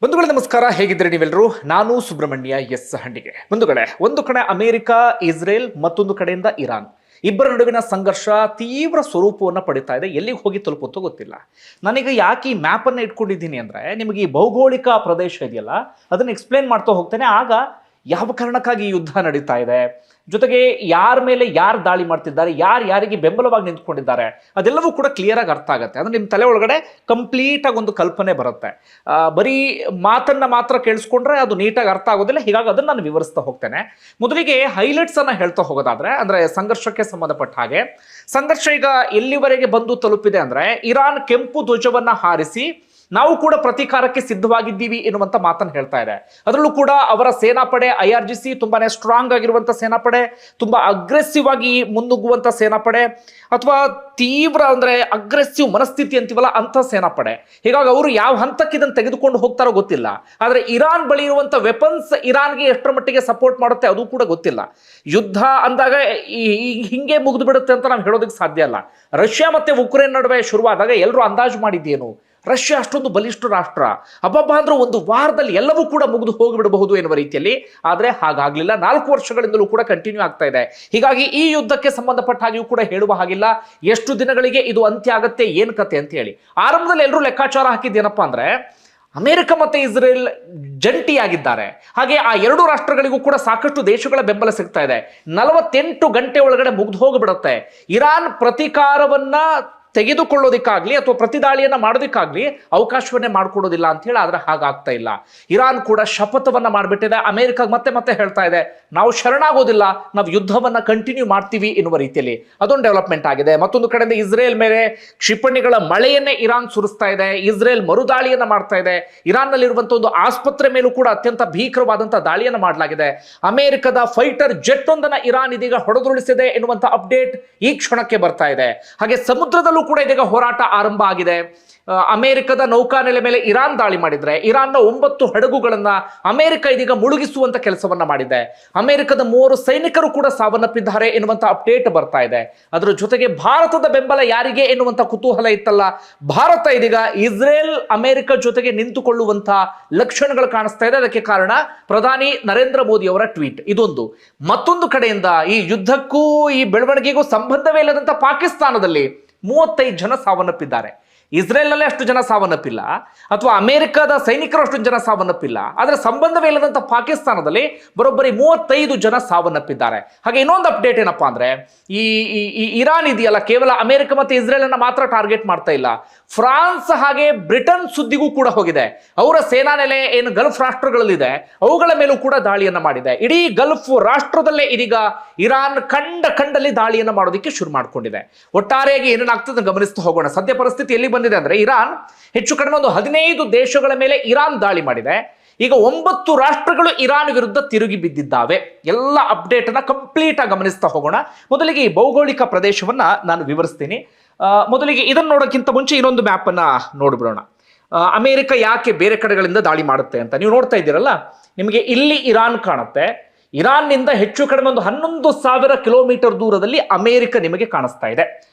ಬಂಧುಗಳೇ ನಮಸ್ಕಾರ, ಹೇಗಿದ್ದೀರಿ ನೀವೆಲ್ಲರೂ? ನಾನು ಸುಬ್ರಹ್ಮಣ್ಯ ಎಸ್ ಹಂಡಿಗೆ. ಬಂಧುಗಳೇ, ಒಂದು ಕಡೆ ಅಮೆರಿಕ, ಇಸ್ರೇಲ್, ಮತ್ತೊಂದು ಕಡೆಯಿಂದ ಇರಾನ್ ಇಬ್ಬರ ನಡುವಿನ ಸಂಘರ್ಷ ತೀವ್ರ ಸ್ವರೂಪವನ್ನು ಪಡಿತಾ ಇದೆ. ಎಲ್ಲಿಗೆ ಹೋಗಿ ತಲುಪುತ್ತೋ ಗೊತ್ತಿಲ್ಲ. ನಾನೀಗ ಯಾಕೆ ಈ ಮ್ಯಾಪನ್ನು ಇಟ್ಕೊಂಡಿದ್ದೀನಿ ಅಂದರೆ, ನಿಮಗೆ ಈ ಭೌಗೋಳಿಕ ಪ್ರದೇಶ ಇದೆಯಲ್ಲ ಅದನ್ನು ಎಕ್ಸ್ಪ್ಲೇನ್ ಮಾಡ್ತಾ ಹೋಗ್ತೇನೆ. ಆಗ ಯಾವ ಕಾರಣಕ್ಕಾಗಿ ಯುದ್ಧ ನಡೀತಾ ಇದೆ, ಜೊತೆಗೆ ಯಾರ ಮೇಲೆ ಯಾರು ದಾಳಿ ಮಾಡ್ತಿದ್ದಾರೆ, ಯಾರಿಗೆ ಬೆಂಬಲವಾಗಿ ನಿಂತ್ಕೊಂಡಿದ್ದಾರೆ, ಅದೆಲ್ಲವೂ ಕೂಡ ಕ್ಲಿಯರ್ ಆಗಿ ಅರ್ಥ ಆಗುತ್ತೆ. ಅಂದ್ರೆ ನಿಮ್ಮ ತಲೆ ಒಳಗಡೆ ಕಂಪ್ಲೀಟ್ ಆಗಿ ಒಂದು ಕಲ್ಪನೆ ಬರುತ್ತೆ. ಬರೀ ಮಾತನ್ನ ಮಾತ್ರ ಕೇಳಿಸ್ಕೊಂಡ್ರೆ ಅದು ನೀಟಾಗಿ ಅರ್ಥ ಆಗೋದಿಲ್ಲ. ಹೀಗಾಗಿ ಅದನ್ನ ನಾನು ವಿವರಿಸ್ತಾ ಹೋಗ್ತೇನೆ. ಮೊದಲಿಗೆ ಹೈಲೈಟ್ಸ್ ಅನ್ನ ಹೇಳ್ತಾ ಹೋಗೋದಾದ್ರೆ, ಅಂದ್ರೆ ಸಂಘರ್ಷಕ್ಕೆ ಸಂಬಂಧಪಟ್ಟ ಹಾಗೆ ಸಂಘರ್ಷ ಈಗ ಎಲ್ಲಿವರೆಗೆ ಬಂದು ತಲುಪಿದೆ ಅಂದ್ರೆ, ಇರಾನ್ ಕೆಂಪು ಧ್ವಜವನ್ನ ಹಾರಿಸಿ ನಾವು ಕೂಡ ಪ್ರತೀಕಾರಕ್ಕೆ ಸಿದ್ಧವಾಗಿದ್ದೀವಿ ಎನ್ನುವಂತ ಮಾತನ್ನು ಹೇಳ್ತಾ ಇದೆ. ಅದರಲ್ಲೂ ಕೂಡ ಅವರ ಸೇನಾಪಡೆ IRGC ತುಂಬಾನೇ ಸ್ಟ್ರಾಂಗ್ ಆಗಿರುವಂತ ಸೇನಾಪಡೆ, ತುಂಬಾ ಅಗ್ರೆಸಿವ್ ಆಗಿ ಮುನ್ನುಗ್ಗುವಂತ ಸೇನಾಪಡೆ, ಅಥವಾ ತೀವ್ರ ಅಂದ್ರೆ ಅಗ್ರೆಸಿವ್ ಮನಸ್ಥಿತಿ ಅಂತೀವಲ್ಲ ಅಂತ ಸೇನಾಪಡೆ. ಹೀಗಾಗಿ ಅವರು ಯಾವ ಹಂತಕ್ಕೆ ಇದನ್ನು ತೆಗೆದುಕೊಂಡು ಹೋಗ್ತಾರೋ ಗೊತ್ತಿಲ್ಲ. ಆದ್ರೆ ಇರಾನ್ ಬಳಿ ಇರುವಂತ ವೆಪನ್ಸ್ ಇರಾನ್ಗೆ ಎಷ್ಟರ ಮಟ್ಟಿಗೆ ಸಪೋರ್ಟ್ ಮಾಡುತ್ತೆ ಅದು ಕೂಡ ಗೊತ್ತಿಲ್ಲ. ಯುದ್ಧ ಅಂದಾಗ ಹಿಂಗೆ ಮುಗಿದು ಬಿಡುತ್ತೆ ಅಂತ ನಾವು ಹೇಳೋದಕ್ಕೆ ಸಾಧ್ಯ ಅಲ್ಲ. ರಷ್ಯಾ ಮತ್ತೆ ಉಕ್ರೇನ್ ನಡುವೆ ಶುರುವಾದಾಗ ಎಲ್ಲರೂ ಅಂದಾಜು ಮಾಡಿದ್ದೇನು, ರಷ್ಯಾ ಅಷ್ಟೊಂದು ಬಲಿಷ್ಠ ರಾಷ್ಟ್ರ, ಹಬ್ಬಬ್ಬ ಅಂದ್ರೆ ಒಂದು ವಾರದಲ್ಲಿ ಎಲ್ಲವೂ ಕೂಡ ಮುಗಿದು ಹೋಗಿಬಿಡಬಹುದು ಎನ್ನುವ ರೀತಿಯಲ್ಲಿ. ಆದ್ರೆ ಹಾಗಾಗ್ಲಿಲ್ಲ. 4 ವರ್ಷಗಳಿಂದಲೂ ಕೂಡ ಕಂಟಿನ್ಯೂ ಆಗ್ತಾ ಇದೆ. ಹೀಗಾಗಿ ಈ ಯುದ್ಧಕ್ಕೆ ಸಂಬಂಧಪಟ್ಟ ಹಾಗೆಯೂ ಕೂಡ ಹೇಳುವ ಹಾಗಿಲ್ಲ ಎಷ್ಟು ದಿನಗಳಿಗೆ ಇದು ಅಂತ್ಯ ಆಗತ್ತೆ, ಏನ್ ಕತೆ ಅಂತ ಹೇಳಿ. ಆರಂಭದಲ್ಲಿ ಎಲ್ಲರೂ ಲೆಕ್ಕಾಚಾರ ಹಾಕಿದ್ದೇನಪ್ಪಾ ಅಂದ್ರೆ, ಅಮೆರಿಕ ಮತ್ತೆ ಇಸ್ರೇಲ್ ಜಂಟಿಯಾಗಿದ್ದಾರೆ. ಹಾಗೆ ಆ ಎರಡು ರಾಷ್ಟ್ರಗಳಿಗೂ ಕೂಡ ಸಾಕಷ್ಟು ದೇಶಗಳ ಬೆಂಬಲ ಸಿಗ್ತಾ ಇದೆ. 48 ಗಂಟೆ ಒಳಗಡೆ ಮುಗ್ದು ಹೋಗಿಬಿಡುತ್ತೆ. ಇರಾನ್ ಪ್ರತೀಕಾರವನ್ನ ತೆಗೆದುಕೊಳ್ಳೋದಿಕ್ಕಾಗ್ಲಿ ಅಥವಾ ಪ್ರತಿದಾಳಿಯನ್ನ ಮಾಡೋದಿಕ್ಕಾಗ್ಲಿ ಅವಕಾಶವನ್ನೇ ಮಾಡ್ಕೊಡೋದಿಲ್ಲ ಅಂತ ಹೇಳಿ. ಆದ್ರೆ ಹಾಗಾಗ್ತಾ ಇಲ್ಲ. ಇರಾನ್ ಕೂಡ ಶಪಥವನ್ನ ಮಾಡಿಬಿಟ್ಟಿದೆ. ಅಮೆರಿಕ ಮತ್ತೆ ಹೇಳ್ತಾ ಇದೆ, ನಾವು ಶರಣಾಗೋದಿಲ್ಲ, ನಾವು ಯುದ್ಧವನ್ನ ಕಂಟಿನ್ಯೂ ಮಾಡ್ತೀವಿ ಎನ್ನುವ ರೀತಿಯಲ್ಲಿ ಅದೊಂದು ಡೆವಲಪ್ಮೆಂಟ್ ಆಗಿದೆ. ಮತ್ತೊಂದು ಕಡೆಯಿಂದ ಇಸ್ರೇಲ್ ಮೇಲೆ ಕ್ಷಿಪಣಿಗಳ ಮಳೆಯನ್ನೇ ಇರಾನ್ ಸುರಿಸ್ತಾ ಇದೆ. ಇಸ್ರೇಲ್ ಮರುದಾಳಿಯನ್ನ ಮಾಡ್ತಾ ಇದೆ. ಇರಾನ್ ನಲ್ಲಿರುವಂತಹ ಒಂದು ಆಸ್ಪತ್ರೆ ಮೇಲೂ ಕೂಡ ಅತ್ಯಂತ ಭೀಕರವಾದಂತಹ ದಾಳಿಯನ್ನ ಮಾಡಲಾಗಿದೆ. ಅಮೆರಿಕದ ಫೈಟರ್ ಜೆಟ್ ಒಂದನ್ನ ಇರಾನ್ ಇದೀಗ ಹೊಡೆದುರುಳಿಸಿದೆ ಎನ್ನುವಂತ ಅಪ್ಡೇಟ್ ಈ ಕ್ಷಣಕ್ಕೆ ಬರ್ತಾ ಇದೆ. ಹಾಗೆ ಸಮುದ್ರದಲ್ಲೂ ಕೂಡ ಇದೀಗ ಹೋರಾಟ ಆರಂಭ ಆಗಿದೆ. ಅಮೆರಿಕದ ನೌಕಾನೆಲೆ ಮೇಲೆ ಇರಾನ್ ದಾಳಿ ಮಾಡಿದ್ರೆ, ಇರಾನ್ನ 9 ಹಡಗುಗಳನ್ನ ಅಮೆರಿಕ ಇದೀಗ ಮುಳುಗಿಸುವಂತ ಕೆಲಸವನ್ನ ಮಾಡಿದೆ. ಅಮೆರಿಕದ 3 ಸೈನಿಕರು ಕೂಡ ಸಾವನ್ನಪ್ಪಿದ್ದಾರೆ ಎನ್ನುವಂತ ಅಪ್ಡೇಟ್ ಬರ್ತಾ ಇದೆ. ಅದರ ಜೊತೆಗೆ ಭಾರತದ ಬೆಂಬಲ ಯಾರಿಗೆ ಎನ್ನುವಂತ ಕುತೂಹಲ ಇತ್ತಲ್ಲ, ಭಾರತ ಇದೀಗ ಇಸ್ರೇಲ್ ಅಮೆರಿಕ ಜೊತೆಗೆ ನಿಂತುಕೊಳ್ಳುವಂತ ಲಕ್ಷಣಗಳು ಕಾಣಿಸ್ತಾ ಇದೆ. ಅದಕ್ಕೆ ಕಾರಣ ಪ್ರಧಾನಿ ನರೇಂದ್ರ ಮೋದಿ ಅವರ ಟ್ವೀಟ್ ಇದೊಂದು. ಮತ್ತೊಂದು ಕಡೆಯಿಂದ ಈ ಯುದ್ಧಕ್ಕೂ ಈ ಬೆಳವಣಿಗೆಗೂ ಸಂಬಂಧವೇ ಇಲ್ಲದಂತ ಪಾಕಿಸ್ತಾನದಲ್ಲಿ 35 ಜನ ಸಾವನ್ನಪ್ಪಿದ್ದಾರೆ. ಇಸ್ರೇಲ್ನಲ್ಲೇ ಅಷ್ಟು ಜನ ಸಾವನ್ನಪ್ಪಿಲ್ಲ, ಅಥವಾ ಅಮೆರಿಕದ ಸೈನಿಕರು ಅಷ್ಟು ಜನ ಸಾವನ್ನಪ್ಪಿಲ್ಲ. ಆದರೆ ಸಂಬಂಧವೇ ಇಲ್ಲದಂತ ಪಾಕಿಸ್ತಾನದಲ್ಲಿ ಬರೋಬ್ಬರಿ 35 ಜನ ಸಾವನ್ನಪ್ಪಿದ್ದಾರೆ. ಹಾಗೆ ಇನ್ನೊಂದು ಅಪ್ಡೇಟ್ ಏನಪ್ಪಾ ಅಂದ್ರೆ, ಈ ಇರಾನ್ ಇದೆಯಲ್ಲ, ಕೇವಲ ಅಮೆರಿಕ ಮತ್ತು ಇಸ್ರೇಲ್ ಅನ್ನ ಮಾತ್ರ ಟಾರ್ಗೆಟ್ ಮಾಡ್ತಾ ಇಲ್ಲ, ಫ್ರಾನ್ಸ್ ಹಾಗೆ ಬ್ರಿಟನ್ ಸುದ್ದಿಗೂ ಕೂಡ ಹೋಗಿದೆ. ಅವರ ಸೇನಾ ನೆಲೆ ಏನು ಗಲ್ಫ್ ರಾಷ್ಟ್ರಗಳಲ್ಲಿದೆ ಅವುಗಳ ಮೇಲೂ ಕೂಡ ದಾಳಿಯನ್ನ ಮಾಡಿದೆ. ಇಡೀ ಗಲ್ಫ್ ರಾಷ್ಟ್ರದಲ್ಲೇ ಇದೀಗ ಇರಾನ್ ಕಂಡಲ್ಲಿ ದಾಳಿಯನ್ನ ಮಾಡೋದಕ್ಕೆ ಶುರು ಮಾಡ್ಕೊಂಡಿದೆ. ಒಟ್ಟಾರೆಯಾಗಿ ಏನೇನಾಗ್ತದೆ ಗಮನಿಸ್ತಾ ಹೋಗೋಣ. ಸದ್ಯ ಪರಿಸ್ಥಿತಿ ಎಲ್ಲಿ ಬಂದಿದೆ ಅಂದ್ರೆ, ಇರಾನ್ ಹೆಚ್ಚು ಕಡಿಮೆ ಒಂದು 15 ದೇಶಗಳ ಮೇಲೆ ಇರಾನ್ ದಾಳಿ ಮಾಡಿದೆ. ಈಗ 9 ರಾಷ್ಟ್ರಗಳು ಇರಾನ್ ವಿರುದ್ಧ ತಿರುಗಿ ಬಿದ್ದಿದ್ದಾವೆ. ಎಲ್ಲ ಅಪ್ಡೇಟ್ ಅನ್ನ ಕಂಪ್ಲೀಟ್ ಆಗಿ ಗಮನಿಸ್ತಾ ಹೋಗೋಣ. ಮೊದಲಿಗೆ ಈ ಭೌಗೋಳಿಕ ಪ್ರದೇಶವನ್ನ ನಾನು ವಿವರಿಸ್ತೀನಿ. ಮೊದಲಿಗೆ ಇದನ್ನು ನೋಡೋಕ್ಕಿಂತ ಮುಂಚೆ ಇನ್ನೊಂದು ಮ್ಯಾಪ್ ಅನ್ನ ನೋಡ್ಬಿಡೋಣ. ಅಮೆರಿಕ ಯಾಕೆ ಬೇರೆ ಕಡೆಗಳಿಂದ ದಾಳಿ ಮಾಡುತ್ತೆ ಅಂತ ನೀವು ನೋಡ್ತಾ ಇದ್ದೀರಲ್ಲ, ನಿಮಗೆ ಇಲ್ಲಿ ಇರಾನ್ ಕಾಣುತ್ತೆ. ಇರಾನ್ನಿಂದ ಹೆಚ್ಚು ಕಡಿಮೆ ಒಂದು 11,000 ಕಿಲೋಮೀಟರ್ ದೂರದಲ್ಲಿ ಅಮೆರಿಕ ನಿಮಗೆ ಕಾಣಿಸ್ತಾ ಇದೆ.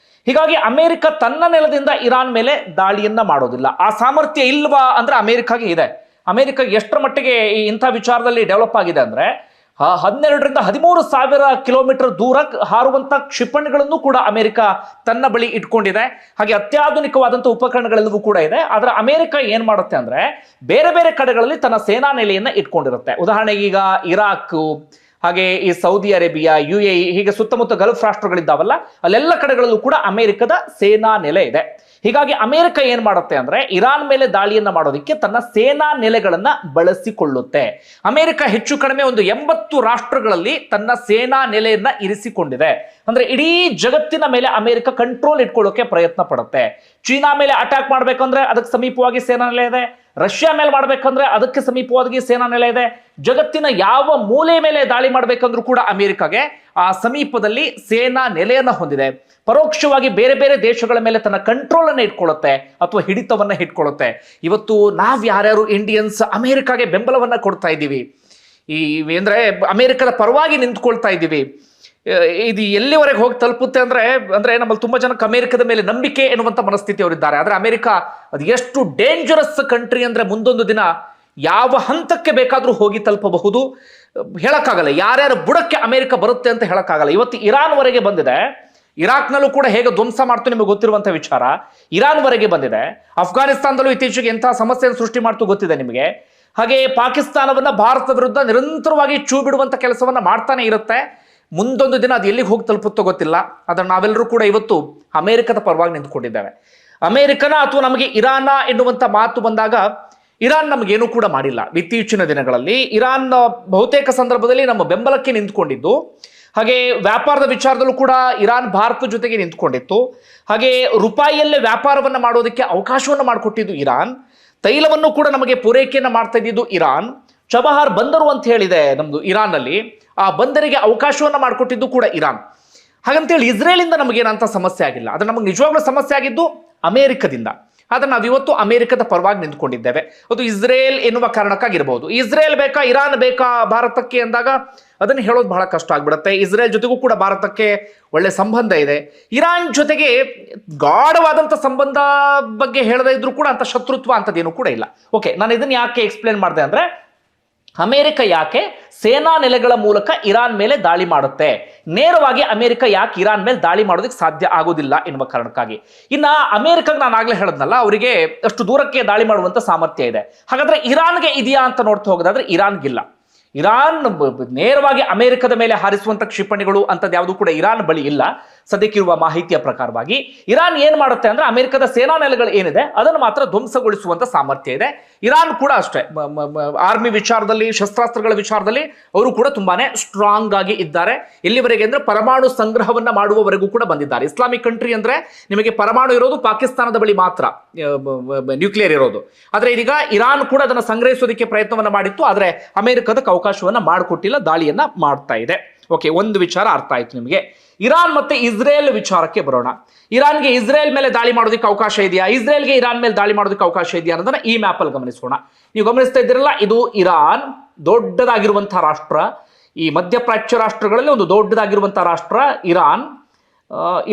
ಹೀಗಾಗಿ ಅಮೆರಿಕ ತನ್ನ ನೆಲದಿಂದ ಇರಾನ್ ಮೇಲೆ ದಾಳಿಯನ್ನ ಮಾಡೋದಿಲ್ಲ. ಆ ಸಾಮರ್ಥ್ಯ ಇಲ್ವಾ ಅಂದ್ರೆ ಅಮೆರಿಕಾಗೆ ಇದೆ. ಅಮೆರಿಕ ಎಷ್ಟರ ಮಟ್ಟಿಗೆ ಇಂಥ ವಿಚಾರದಲ್ಲಿ ಡೆವಲಪ್ ಆಗಿದೆ ಅಂದ್ರೆ, 12ರಿಂದ 13,000 ಕಿಲೋಮೀಟರ್ ದೂರ ಹಾರುವಂತ ಕ್ಷಿಪಣಿಗಳನ್ನು ಕೂಡ ಅಮೆರಿಕ ತನ್ನ ಬಳಿ ಇಟ್ಕೊಂಡಿದೆ. ಹಾಗೆ ಅತ್ಯಾಧುನಿಕವಾದಂತಹ ಉಪಕರಣಗಳೆಲ್ಲವೂ ಕೂಡ ಇದೆ. ಆದ್ರೆ ಅಮೆರಿಕ ಏನ್ ಮಾಡುತ್ತೆ ಅಂದ್ರೆ, ಬೇರೆ ಬೇರೆ ಕಡೆಗಳಲ್ಲಿ ತನ್ನ ಸೇನಾ ನೆಲೆಯನ್ನ ಇಟ್ಕೊಂಡಿರುತ್ತೆ. ಉದಾಹರಣೆಗೆ ಈಗ ಇರಾಕ್, ಹಾಗೆ ಈ ಸೌದಿ ಅರೇಬಿಯಾ, UAE, ಹೀಗೆ ಸುತ್ತಮುತ್ತ ಗಲ್ಫ್ ರಾಷ್ಟ್ರಗಳಿದ್ದಾವಲ್ಲ, ಅಲ್ಲೆಲ್ಲ ಕಡೆಗಳಲ್ಲೂ ಕೂಡ ಅಮೆರಿಕದ ಸೇನಾ ನೆಲೆ ಇದೆ. ಹೀಗಾಗಿ ಅಮೆರಿಕ ಏನ್ ಮಾಡುತ್ತೆ ಅಂದ್ರೆ, ಇರಾನ್ ಮೇಲೆ ದಾಳಿಯನ್ನ ಮಾಡೋದಕ್ಕೆ ತನ್ನ ಸೇನಾ ನೆಲೆಗಳನ್ನ ಬಳಸಿಕೊಳ್ಳುತ್ತೆ. ಅಮೆರಿಕ ಹೆಚ್ಚು ಕಡಿಮೆ ಒಂದು 80 ರಾಷ್ಟ್ರಗಳಲ್ಲಿ ತನ್ನ ಸೇನಾ ನೆಲೆಯನ್ನ ಇರಿಸಿಕೊಂಡಿದೆ. ಅಂದ್ರೆ ಇಡೀ ಜಗತ್ತಿನ ಮೇಲೆ ಅಮೆರಿಕ ಕಂಟ್ರೋಲ್ ಇಟ್ಕೊಳ್ಳೋಕೆ ಪ್ರಯತ್ನ ಪಡುತ್ತೆ. ಚೀನಾ ಮೇಲೆ ಅಟ್ಯಾಕ್ ಮಾಡ್ಬೇಕಂದ್ರೆ ಅದಕ್ಕೆ ಸಮೀಪವಾಗಿ ಸೇನಾ ನೆಲೆ ಇದೆ. ರಷ್ಯಾ ಮೇಲೆ ಮಾಡ್ಬೇಕಂದ್ರೆ ಅದಕ್ಕೆ ಸಮೀಪವಾಗಿ ಸೇನಾ ನೆಲೆ ಇದೆ. ಜಗತ್ತಿನ ಯಾವ ಮೂಲೆ ಮೇಲೆ ದಾಳಿ ಮಾಡ್ಬೇಕಂದ್ರೂ ಕೂಡ ಅಮೆರಿಕಾಗೆ ಆ ಸಮೀಪದಲ್ಲಿ ಸೇನಾ ನೆಲೆಯನ್ನ ಹೊಂದಿದೆ. ಪರೋಕ್ಷವಾಗಿ ಬೇರೆ ಬೇರೆ ದೇಶಗಳ ಮೇಲೆ ತನ್ನ ಕಂಟ್ರೋಲ್ ಅನ್ನ ಇಟ್ಕೊಳ್ಳುತ್ತೆ ಅಥವಾ ಹಿಡಿತವನ್ನ ಇಟ್ಕೊಳ್ಳುತ್ತೆ. ಇವತ್ತು ನಾವ್ ಯಾರ್ಯಾರು ಇಂಡಿಯನ್ಸ್ ಅಮೆರಿಕಾಗೆ ಬೆಂಬಲವನ್ನ ಕೊಡ್ತಾ ಇದ್ದೀವಿ, ಈ ಅಂದ್ರೆ ಅಮೆರಿಕದ ಪರವಾಗಿ ನಿಂತ್ಕೊಳ್ತಾ ಇದ್ದೀವಿ, ಇದು ಎಲ್ಲಿವರೆಗೆ ಹೋಗಿ ತಲುಪುತ್ತೆ ಅಂದ್ರೆ ನಮ್ಮಲ್ಲಿ ತುಂಬಾ ಜನಕ್ಕೆ ಅಮೆರಿಕದ ಮೇಲೆ ನಂಬಿಕೆ ಎನ್ನುವಂತ ಮನಸ್ಥಿತಿ ಅವರಿದ್ದಾರೆ. ಆದ್ರೆ ಅಮೆರಿಕ ಅದು ಎಷ್ಟು ಡೇಂಜರಸ್ ಕಂಟ್ರಿ ಅಂದ್ರೆ, ಮುಂದೊಂದು ದಿನ ಯಾವ ಹಂತಕ್ಕೆ ಬೇಕಾದರೂ ಹೋಗಿ ತಲುಪಬಹುದು, ಹೇಳಕ್ಕಾಗಲ್ಲ. ಯಾರ್ಯಾರ ಬುಡಕ್ಕೆ ಅಮೆರಿಕ ಬರುತ್ತೆ ಅಂತ ಹೇಳಕ್ಕಾಗಲ್ಲ. ಇವತ್ತು ಇರಾನ್ವರೆಗೆ ಬಂದಿದೆ. ಇರಾಕ್ನಲ್ಲೂ ಕೂಡ ಹೇಗೆ ಧ್ವಂಸ ಮಾಡ್ತು ನಿಮಗೆ ಗೊತ್ತಿರುವಂತಹ ವಿಚಾರ. ಇರಾನ್ವರೆಗೆ ಬಂದಿದೆ. ಅಫ್ಘಾನಿಸ್ತಾನದಲ್ಲೂ ಇತ್ತೀಚೆಗೆ ಎಂತಹ ಸಮಸ್ಯೆಯನ್ನು ಸೃಷ್ಟಿ ಮಾಡ್ತು ಗೊತ್ತಿದೆ ನಿಮಗೆ. ಹಾಗೆ ಪಾಕಿಸ್ತಾನವನ್ನ ಭಾರತದ ವಿರುದ್ಧ ನಿರಂತರವಾಗಿ ಚೂ ಬಿಡುವಂತ ಕೆಲಸವನ್ನ ಮಾಡ್ತಾನೆ ಇರುತ್ತೆ. ಮುಂದೊಂದು ದಿನ ಅದು ಎಲ್ಲಿಗೆ ಹೋಗಿ ತಲುಪುತ್ತೋ ಗೊತ್ತಿಲ್ಲ. ಅದನ್ನು ನಾವೆಲ್ಲರೂ ಕೂಡ ಇವತ್ತು ಅಮೆರಿಕದ ಪರವಾಗಿ ನಿಂತ್ಕೊಂಡಿದ್ದೇವೆ. ಅಮೆರಿಕನ ಅಥವಾ ನಮಗೆ ಇರಾನ ಎನ್ನುವಂಥ ಮಾತು ಬಂದಾಗ ಇರಾನ್ ನಮಗೇನು ಕೂಡ ಮಾಡಿಲ್ಲ. ಇತ್ತೀಚಿನ ದಿನಗಳಲ್ಲಿ ಇರಾನ್ ಬಹುತೇಕ ಸಂದರ್ಭದಲ್ಲಿ ನಮ್ಮ ಬೆಂಬಲಕ್ಕೆ ನಿಂತ್ಕೊಂಡಿದ್ದು. ಹಾಗೆ ವ್ಯಾಪಾರದ ವಿಚಾರದಲ್ಲೂ ಕೂಡ ಇರಾನ್ ಭಾರತದ ಜೊತೆಗೆ ನಿಂತ್ಕೊಂಡಿತ್ತು. ಹಾಗೆ ರೂಪಾಯಿಯಲ್ಲೇ ವ್ಯಾಪಾರವನ್ನು ಮಾಡೋದಕ್ಕೆ ಅವಕಾಶವನ್ನು ಮಾಡಿಕೊಟ್ಟಿದ್ದು ಇರಾನ್. ತೈಲವನ್ನು ಕೂಡ ನಮಗೆ ಪೂರೈಕೆಯನ್ನು ಮಾಡ್ತಾ ಇದ್ದಿದ್ದು ಇರಾನ್. ಚಬಹಾರ್ ಬಂದರು ಅಂತ ಹೇಳಿದೆ ನಮ್ದು ಇರಾನ್ನಲ್ಲಿ, ಆ ಬಂದರಿಗೆ ಅವಕಾಶವನ್ನು ಮಾಡಿಕೊಟ್ಟಿದ್ದು ಕೂಡ ಇರಾನ್. ಹಾಗಂತೇಳಿ ಇಸ್ರೇಲಿಂದ ನಮಗೇನಂತ ಸಮಸ್ಯೆ ಆಗಿಲ್ಲ. ಅದು ನಮಗೆ ನಿಜವಾಗ್ಲೂ ಸಮಸ್ಯೆ ಆಗಿದ್ದು ಅಮೆರಿಕದಿಂದ. ಆದರೆ ನಾವಿವತ್ತು ಅಮೆರಿಕದ ಪರವಾಗಿ ನಿಂತ್ಕೊಂಡಿದ್ದೇವೆ. ಅದು ಇಸ್ರೇಲ್ ಎನ್ನುವ ಕಾರಣಕ್ಕಾಗಿರ್ಬೋದು. ಇಸ್ರೇಲ್ ಬೇಕಾ ಇರಾನ್ ಬೇಕಾ ಭಾರತಕ್ಕೆ ಅಂದಾಗ ಅದನ್ನು ಹೇಳೋದು ಬಹಳ ಕಷ್ಟ ಆಗ್ಬಿಡುತ್ತೆ. ಇಸ್ರೇಲ್ ಜೊತೆಗೂ ಕೂಡ ಭಾರತಕ್ಕೆ ಒಳ್ಳೆ ಸಂಬಂಧ ಇದೆ. ಇರಾನ್ ಜೊತೆಗೆ ಗಾಢವಾದಂಥ ಸಂಬಂಧ ಬಗ್ಗೆ ಹೇಳದೇ ಇದ್ರೂ ಕೂಡ ಅಂತ ಶತ್ರುತ್ವ ಅಂತದೇನು ಕೂಡ ಇಲ್ಲ. ಓಕೆ, ನಾನು ಇದನ್ನು ಯಾಕೆ ಎಕ್ಸ್ಪ್ಲೇನ್ ಮಾಡಿದೆ ಅಂದರೆ, ಅಮೆರಿಕ ಯಾಕೆ ಸೇನಾ ನೆಲೆಗಳ ಮೂಲಕ ಇರಾನ್ ಮೇಲೆ ದಾಳಿ ಮಾಡುತ್ತೆ, ನೇರವಾಗಿ ಅಮೆರಿಕ ಯಾಕೆ ಇರಾನ್ ಮೇಲೆ ದಾಳಿ ಮಾಡೋದಕ್ಕೆ ಸಾಧ್ಯ ಆಗೋದಿಲ್ಲ ಎನ್ನುವ ಕಾರಣಕ್ಕಾಗಿ. ಇನ್ನ ಅಮೆರಿಕಾಗ ನಾನು ಆಗ್ಲೇ ಹೇಳದ್ನಲ್ಲ, ಅವರಿಗೆ ಅಷ್ಟು ದೂರಕ್ಕೆ ದಾಳಿ ಮಾಡುವಂತ ಸಾಮರ್ಥ್ಯ ಇದೆ. ಹಾಗಾದ್ರೆ ಇರಾನ್ಗೆ ಇದೆಯಾ ಅಂತ ನೋಡ್ತಾ ಹೋಗೋದಾದ್ರೆ ಇರಾನ್ಗಿಲ್ಲ. ಇರಾನ್ ನೇರವಾಗಿ ಅಮೆರಿಕದ ಮೇಲೆ ಹಾರಿಸುವಂತ ಕ್ಷಿಪಣಿಗಳು ಅಂತದ್ದು ಯಾವುದು ಕೂಡ ಇರಾನ್ ಬಳಿ ಇಲ್ಲ ಸದ್ಯಕ್ಕಿರುವ ಮಾಹಿತಿಯ ಪ್ರಕಾರವಾಗಿ. ಇರಾನ್ ಏನ್ ಮಾಡುತ್ತೆ ಅಂದ್ರೆ ಅಮೆರಿಕದ ಸೇನಾ ನೆಲೆಗಳು ಏನಿದೆ ಅದನ್ನು ಮಾತ್ರ ಧ್ವಂಸಗೊಳಿಸುವಂತ ಸಾಮರ್ಥ್ಯ ಇದೆ. ಇರಾನ್ ಕೂಡ ಅಷ್ಟೇ, ಆರ್ಮಿ ವಿಚಾರದಲ್ಲಿ, ಶಸ್ತ್ರಾಸ್ತ್ರಗಳ ವಿಚಾರದಲ್ಲಿ ಅವರು ಕೂಡ ತುಂಬಾನೇ ಸ್ಟ್ರಾಂಗ್ ಆಗಿ ಇದ್ದಾರೆ. ಎಲ್ಲಿವರೆಗೆ ಅಂದ್ರೆ ಪರಮಾಣು ಸಂಗ್ರಹವನ್ನ ಮಾಡುವವರೆಗೂ ಕೂಡ ಬಂದಿದ್ದಾರೆ. ಇಸ್ಲಾಮಿಕ್ ಕಂಟ್ರಿ ಅಂದ್ರೆ ನಿಮಗೆ ಪರಮಾಣು ಇರೋದು ಪಾಕಿಸ್ತಾನದ ಬಳಿ ಮಾತ್ರ, ನ್ಯೂಕ್ಲಿಯರ್ ಇರೋದು. ಆದ್ರೆ ಇದೀಗ ಇರಾನ್ ಕೂಡ ಅದನ್ನು ಸಂಗ್ರಹಿಸೋದಕ್ಕೆ ಪ್ರಯತ್ನವನ್ನ ಮಾಡಿತ್ತು. ಆದ್ರೆ ಅಮೆರಿಕದಕ್ಕೆ ಅವಕಾಶವನ್ನ ಮಾಡಿಕೊಟ್ಟಿಲ್ಲ, ದಾಳಿಯನ್ನ ಮಾಡ್ತಾ ಇದೆ. ಓಕೆ, ಒಂದು ವಿಚಾರ ಅರ್ಥ ಆಯ್ತು ನಿಮಗೆ. ಇರಾನ್ ಮತ್ತೆ ಇಸ್ರೇಲ್ ವಿಚಾರಕ್ಕೆ ಬರೋಣ. ಇರಾನ್ಗೆ ಇಸ್ರೇಲ್ ಮೇಲೆ ದಾಳಿ ಮಾಡೋದಕ್ಕೆ ಅವಕಾಶ ಇದೆಯಾ, ಇಸ್ರೇಲ್ಗೆ ಇರಾನ್ ಮೇಲೆ ದಾಳಿ ಮಾಡೋದಕ್ಕೆ ಅವಕಾಶ ಇದೆಯಾ ಅನ್ನೋದನ್ನ ಈ ಮ್ಯಾಪ್ ಅಲ್ಲಿ ಗಮನಿಸೋಣ. ನೀವು ಗಮನಿಸ್ತಾ ಇದ್ದೀರಲ್ಲ, ಇದು ಇರಾನ್, ದೊಡ್ಡದಾಗಿರುವಂತಹ ರಾಷ್ಟ್ರ. ಈ ಮಧ್ಯಪ್ರಾಚ್ಯ ರಾಷ್ಟ್ರಗಳಲ್ಲಿ ಒಂದು ದೊಡ್ಡದಾಗಿರುವಂತಹ ರಾಷ್ಟ್ರ ಇರಾನ್.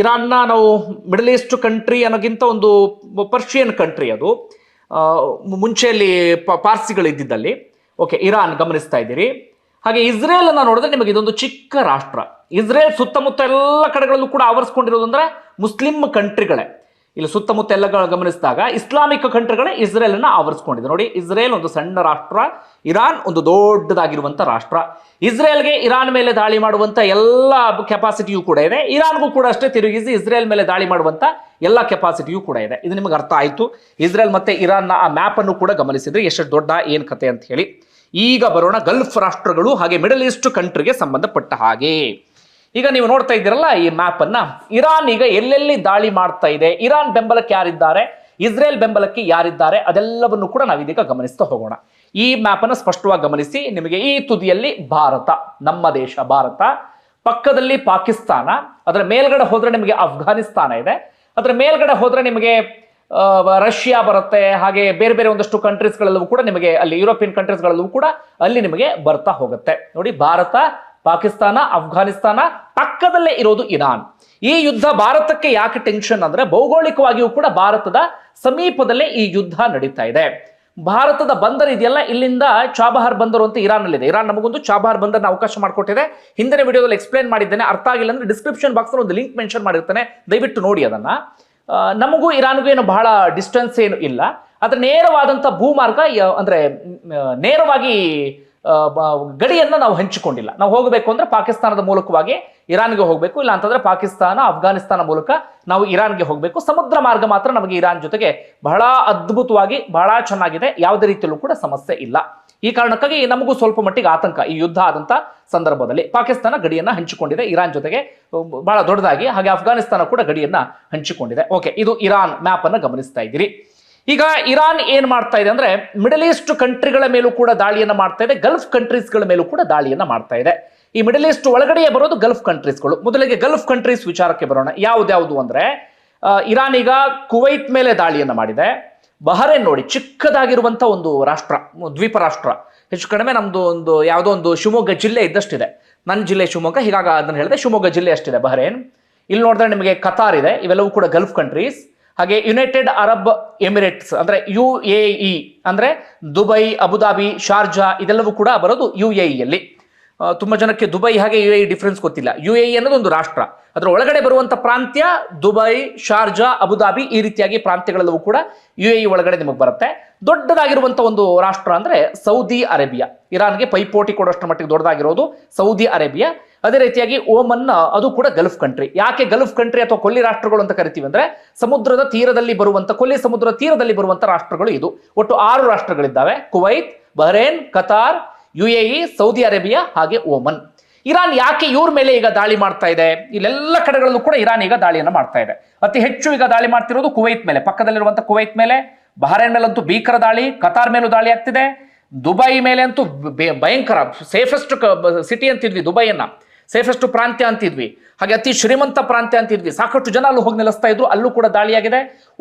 ಇರಾನ್ನ ನಾವು ಮಿಡಲ್ ಈಸ್ಟ್ ಕಂಟ್ರಿ ಅನ್ನೋಕ್ಕಿಂತ ಒಂದು ಪರ್ಷಿಯನ್ ಕಂಟ್ರಿ ಅದು. ಮುಂಚೆಯಲ್ಲಿ ಪಾರ್ಸಿಗಳು ಇದ್ದಿದ್ದಲ್ಲಿ. ಓಕೆ, ಇರಾನ್ ಗಮನಿಸ್ತಾ ಇದ್ದೀರಿ. ಹಾಗೆ ಇಸ್ರೇಲ್ ಅನ್ನ ನೋಡಿದ್ರೆ ನಿಮಗೆ ಇದೊಂದು ಚಿಕ್ಕ ರಾಷ್ಟ್ರ. ಇಸ್ರೇಲ್ ಸುತ್ತಮುತ್ತ ಎಲ್ಲ ಕಡೆಗಳಲ್ಲೂ ಕೂಡ ಆವರಿಸ್ಕೊಂಡಿರೋದು ಅಂದ್ರೆ ಮುಸ್ಲಿಂ ಕಂಟ್ರಿಗಳೇ. ಇಲ್ಲಿ ಸುತ್ತಮುತ್ತ ಎಲ್ಲ ಗಮನಿಸಿದಾಗ ಇಸ್ಲಾಮಿಕ್ ಕಂಟ್ರಿಗಳೇ ಇಸ್ರೇಲ್ ಅನ್ನ ಆವರಿಸ್ಕೊಂಡಿದೆ. ನೋಡಿ, ಇಸ್ರೇಲ್ ಒಂದು ಸಣ್ಣ ರಾಷ್ಟ್ರ, ಇರಾನ್ ಒಂದು ದೊಡ್ಡದಾಗಿರುವಂತ ರಾಷ್ಟ್ರ. ಇಸ್ರೇಲ್ಗೆ ಇರಾನ್ ಮೇಲೆ ದಾಳಿ ಮಾಡುವಂತ ಎಲ್ಲ ಕೆಪಾಸಿಟಿಯೂ ಕೂಡ ಇದೆ. ಇರಾನ್ಗೂ ಕೂಡ ಅಷ್ಟೇ ತಿರುಗಿಸಿ ಇಸ್ರೇಲ್ ಮೇಲೆ ದಾಳಿ ಮಾಡುವಂತ ಎಲ್ಲ ಕೆಪಾಸಿಟಿಯೂ ಕೂಡ ಇದೆ. ಇದು ನಿಮಗೆ ಅರ್ಥ ಆಯ್ತು. ಇಸ್ರೇಲ್ ಮತ್ತೆ ಇರಾನ್ನ ಆ ಮ್ಯಾಪ್ ಅನ್ನು ಕೂಡ ಗಮನಿಸಿದ್ರೆ ಎಷ್ಟು ದೊಡ್ಡ ಏನ್ ಕತೆ ಅಂತ ಹೇಳಿ. ಈಗ ಬರೋಣ ಗಲ್ಫ್ ರಾಷ್ಟ್ರಗಳು ಹಾಗೆ ಮಿಡಲ್ ಈಸ್ಟ್ ಕಂಟ್ರಿಗೆ ಸಂಬಂಧಪಟ್ಟ ಹಾಗೆ. ಈಗ ನೀವು ನೋಡ್ತಾ ಇದ್ದೀರಲ್ಲ ಈ ಮ್ಯಾಪ್ ಅನ್ನ, ಇರಾನ್ ಈಗ ಎಲ್ಲೆಲ್ಲಿ ದಾಳಿ ಮಾಡ್ತಾ ಇದೆ, ಇರಾನ್ ಬೆಂಬಲಕ್ಕೆ ಯಾರಿದ್ದಾರೆ, ಇಸ್ರೇಲ್ ಬೆಂಬಲಕ್ಕೆ ಯಾರಿದ್ದಾರೆ, ಅದೆಲ್ಲವನ್ನು ಕೂಡ ನಾವು ಇದೀಗ ಗಮನಿಸ್ತಾ ಹೋಗೋಣ. ಈ ಮ್ಯಾಪ್ ಅನ್ನು ಸ್ಪಷ್ಟವಾಗಿ ಗಮನಿಸಿ. ನಿಮಗೆ ಈ ತುದಿಯಲ್ಲಿ ಭಾರತ, ನಮ್ಮ ದೇಶ ಭಾರತ, ಪಕ್ಕದಲ್ಲಿ ಪಾಕಿಸ್ತಾನ, ಅದರ ಮೇಲ್ಗಡೆ ಹೋದ್ರೆ ನಿಮಗೆ ಅಫ್ಘಾನಿಸ್ತಾನ ಇದೆ, ಅದರ ಮೇಲ್ಗಡೆ ಹೋದ್ರೆ ನಿಮಗೆ ರಷ್ಯಾ ಬರುತ್ತೆ. ಹಾಗೆ ಬೇರೆ ಬೇರೆ ಒಂದಷ್ಟು ಕಂಟ್ರೀಸ್ಗಳೆಲ್ಲವೂ ಕೂಡ ನಿಮಗೆ ಅಲ್ಲಿ ಯುರೋಪಿಯನ್ ಕಂಟ್ರೀಸ್ಗಳೆಲ್ಲವೂ ಕೂಡ ಅಲ್ಲಿ ನಿಮಗೆ ಬರ್ತಾ ಹೋಗುತ್ತೆ. ನೋಡಿ, ಭಾರತ, ಪಾಕಿಸ್ತಾನ, ಅಫ್ಘಾನಿಸ್ತಾನ, ಪಕ್ಕದಲ್ಲೇ ಇರೋದು ಇರಾನ್. ಈ ಯುದ್ಧ ಭಾರತಕ್ಕೆ ಯಾಕೆ ಟೆನ್ಷನ್ ಅಂದ್ರೆ ಭೌಗೋಳಿಕವಾಗಿಯೂ ಕೂಡ ಭಾರತದ ಸಮೀಪದಲ್ಲೇ ಈ ಯುದ್ಧ ನಡೀತಾ ಇದೆ. ಭಾರತದ ಬಂದರ್ ಇದೆಯಲ್ಲ, ಇಲ್ಲಿಂದ ಚಾಬಹಾರ್ ಬಂದರು ಅಂತ ಇರಾನ್ ಅಲ್ಲಿ ಇದೆ. ಇರಾನ್ ನಮಗೊಂದು ಚಾಬಹಾರ್ ಬಂದರ್ನ ಅವಕಾಶ ಮಾಡಿಕೊಟ್ಟಿದೆ. ಹಿಂದಿನ ವಿಡಿಯೋದಲ್ಲಿ ಎಕ್ಸ್ಪ್ಲೇನ್ ಮಾಡಿದ್ದೇನೆ. ಅರ್ಥ ಆಗಿಲ್ಲ ಅಂದ್ರೆ ಡಿಸ್ಕ್ರಿಪ್ಷನ್ ಬಾಕ್ಸ್ ಒಂದು ಲಿಂಕ್ ಮೆನ್ಷನ್ ಮಾಡಿರ್ತೇನೆ, ದಯವಿಟ್ಟು ನೋಡಿ ಅದನ್ನ. ನಮಗೂ ಇರಾನ್ಗೂ ಏನು ಬಹಳ ಡಿಸ್ಟೆನ್ಸ್ ಏನು ಇಲ್ಲ. ಆದ್ರೆ ನೇರವಾದಂಥ ಭೂಮಾರ್ಗ ಅಂದ್ರೆ ನೇರವಾಗಿ ಗಡಿಯನ್ನ ನಾವು ಹಂಚಿಕೊಂಡಿಲ್ಲ. ನಾವು ಹೋಗಬೇಕು ಅಂದ್ರೆ ಪಾಕಿಸ್ತಾನದ ಮೂಲಕವಾಗಿ ಇರಾನ್ಗೆ ಹೋಗಬೇಕು, ಇಲ್ಲ ಅಂತಂದ್ರೆ ಪಾಕಿಸ್ತಾನ, ಅಫ್ಘಾನಿಸ್ತಾನ ಮೂಲಕ ನಾವು ಇರಾನ್ಗೆ ಹೋಗಬೇಕು. ಸಮುದ್ರ ಮಾರ್ಗ ಮಾತ್ರ ನಮಗೆ ಇರಾನ್ ಜೊತೆಗೆ ಬಹಳ ಅದ್ಭುತವಾಗಿ ಬಹಳ ಚೆನ್ನಾಗಿದೆ, ಯಾವುದೇ ರೀತಿಯಲ್ಲೂ ಕೂಡ ಸಮಸ್ಯೆ ಇಲ್ಲ. ಈ ಕಾರಣಕ್ಕಾಗಿ ನಮಗೂ ಸ್ವಲ್ಪ ಮಟ್ಟಿಗೆ ಆತಂಕ ಈ ಯುದ್ಧ ಆದಂತ ಸಂದರ್ಭದಲ್ಲಿ. ಪಾಕಿಸ್ತಾನ ಗಡಿಯನ್ನ ಹಂಚಿಕೊಂಡಿದೆ ಇರಾನ್ ಜೊತೆಗೆ ಬಹಳ ದೊಡ್ಡದಾಗಿ, ಹಾಗೆ ಅಫ್ಘಾನಿಸ್ತಾನ ಕೂಡ ಗಡಿಯನ್ನ ಹಂಚಿಕೊಂಡಿದೆ. ಓಕೆ, ಇದು ಇರಾನ್ ಮ್ಯಾಪ್ ಅನ್ನ ಗಮನಿಸ್ತಾ ಇದ್ದೀರಿ. ಈಗ ಇರಾನ್ ಏನ್ ಮಾಡ್ತಾ ಇದೆ ಅಂದ್ರೆ ಮಿಡಲ್ ಈಸ್ಟ್ ಕಂಟ್ರಿಗಳ ಮೇಲೂ ಕೂಡ ದಾಳಿಯನ್ನ ಮಾಡ್ತಾ ಇದೆ, ಗಲ್ಫ್ ಕಂಟ್ರೀಸ್ಗಳ ಮೇಲೂ ಕೂಡ ದಾಳಿಯನ್ನ ಮಾಡ್ತಾ ಇದೆ. ಈ ಮಿಡಲ್ ಈಸ್ಟ್ ಒಳಗಡೆಯೇ ಬರೋದು ಗಲ್ಫ್ ಕಂಟ್ರೀಸ್ಗಳು. ಮೊದಲಿಗೆ ಗಲ್ಫ್ ಕಂಟ್ರೀಸ್ ವಿಚಾರಕ್ಕೆ ಬರೋಣ. ಯಾವ್ದು ಅಂದ್ರೆ ಇರಾನ್ ಈಗ ಕುವೈತ್ ಮೇಲೆ ದಾಳಿಯನ್ನ ಮಾಡಿದೆ. ಬಹರೇನ್ ನೋಡಿ, ಚಿಕ್ಕದಾಗಿರುವಂತ ಒಂದು ರಾಷ್ಟ್ರ, ದ್ವೀಪ ರಾಷ್ಟ್ರ. ಹೆಚ್ಚು ಕಡಿಮೆ ನಮ್ದು ಒಂದು ಯಾವುದೋ ಒಂದು ಶಿವಮೊಗ್ಗ ಜಿಲ್ಲೆ ಇದ್ದಷ್ಟಿದೆ. ನನ್ನ ಜಿಲ್ಲೆ ಶಿವಮೊಗ್ಗ, ಹೀಗಾಗಿ ಅದನ್ನು ಹೇಳಿದೆ, ಶಿವಮೊಗ್ಗ ಜಿಲ್ಲೆ ಅಷ್ಟಿದೆ ಬಹರೇನ್. ಇಲ್ಲಿ ನೋಡಿದ್ರೆ ನಿಮಗೆ ಕತಾರ್ ಇದೆ. ಇವೆಲ್ಲವೂ ಕೂಡ ಗಲ್ಫ್ ಕಂಟ್ರೀಸ್. ಹಾಗೆ ಯುನೈಟೆಡ್ ಅರಬ್ ಎಮಿರೇಟ್ಸ್ ಅಂದ್ರೆ UAE ಅಂದ್ರೆ ದುಬೈ, ಅಬುದಾಬಿ, ಶಾರ್ಜಾ ಇದೆಲ್ಲವೂ ಕೂಡ ಬರೋದು UAE ಅಲ್ಲಿ. ತುಂಬಾ ಜನಕ್ಕೆ ದುಬೈ ಹಾಗೆ UAE ಡಿಫರೆನ್ಸ್ ಗೊತ್ತಿಲ್ಲ. UAE ಅನ್ನೋದು ಒಂದು ರಾಷ್ಟ್ರ, ಅದರ ಒಳಗಡೆ ಬರುವಂತ ಪ್ರಾಂತ್ಯ ದುಬೈ, ಶಾರ್ಜಾ, ಅಬುದಾಬಿ ಈ ರೀತಿಯಾಗಿ ಪ್ರಾಂತ್ಯಗಳೆಲ್ಲವೂ ಕೂಡ UAE ಒಳಗಡೆ ನಿಮಗೆ ಬರುತ್ತೆ. ದೊಡ್ಡದಾಗಿರುವಂತ ಒಂದು ರಾಷ್ಟ್ರ ಅಂದ್ರೆ ಸೌದಿ ಅರೇಬಿಯಾ. ಇರಾನ್ಗೆ ಪೈಪೋಟಿ ಕೊಡೋಷ್ಟರ ಮಟ್ಟಿಗೆ ದೊಡ್ಡದಾಗಿರೋದು ಸೌದಿ ಅರೇಬಿಯಾ. ಅದೇ ರೀತಿಯಾಗಿ ಓಮನ್, ಅದು ಕೂಡ ಗಲ್ಫ್ ಕಂಟ್ರಿ. ಯಾಕೆ ಗಲ್ಫ್ ಕಂಟ್ರಿ ಅಥವಾ ಕೊಲ್ಲಿ ರಾಷ್ಟ್ರಗಳು ಅಂತ ಕರಿತೀವಿ ಅಂದ್ರೆ ಸಮುದ್ರದ ತೀರದಲ್ಲಿ ಬರುವಂತ, ಕೊಲ್ಲಿ ಸಮುದ್ರದ ತೀರದಲ್ಲಿ ಬರುವಂತ ರಾಷ್ಟ್ರಗಳು ಇದು. ಒಟ್ಟು 6 ರಾಷ್ಟ್ರಗಳಿದ್ದಾವೆ: Kuwait, Bahrain, Qatar, UAE, Saudi Arabia ಹಾಗೆ ಓಮನ್. ಇರಾನ್ ಯಾಕೆ ಇವ್ರ ಮೇಲೆ ಈಗ ದಾಳಿ ಮಾಡ್ತಾ ಇದೆ? ಇಲ್ಲೆಲ್ಲ ಕಡೆಗಳಲ್ಲೂ ಕೂಡ ಇರಾನ್ ಈಗ ದಾಳಿಯನ್ನ ಮಾಡ್ತಾ ಇದೆ. ಅತಿ ಹೆಚ್ಚು ಈಗ ದಾಳಿ ಮಾಡ್ತಿರೋದು ಕುವೈತ್ ಮೇಲೆ, ಪಕ್ಕದಲ್ಲಿರುವಂತ ಕುವೈತ್ ಮೇಲೆ. ಬಹ್ರೇನ್ ಮೇಲಂತೂ ಭೀಕರ ದಾಳಿ, ಕತಾರ್ ಮೇಲೂ ದಾಳಿ ಆಗ್ತಿದೆ. ದುಬೈ ಮೇಲೆ ಅಂತೂ ಭಯಂಕರ, ಸೇಫೆಸ್ಟ್ ಸಿಟಿ ಅಂತಿದ್ವಿ ದುಬೈಯನ್ನ, ಸೇಫೆಸ್ಟ್ ಪ್ರಾಂತ್ಯ ಅಂತಿದ್ವಿ, ಹಾಗೆ ಅತಿ ಶ್ರೀಮಂತ ಪ್ರಾಂತ್ಯ ಅಂತಿದ್ವಿ. ಸಾಕಷ್ಟು ಜನ ಅಲ್ಲೂ ಹೋಗಿ ನೆಲೆಸ್ತಾ ಇದ್ರು, ಅಲ್ಲೂ ಕೂಡ ದಾಳಿಯಾಗಿದೆ.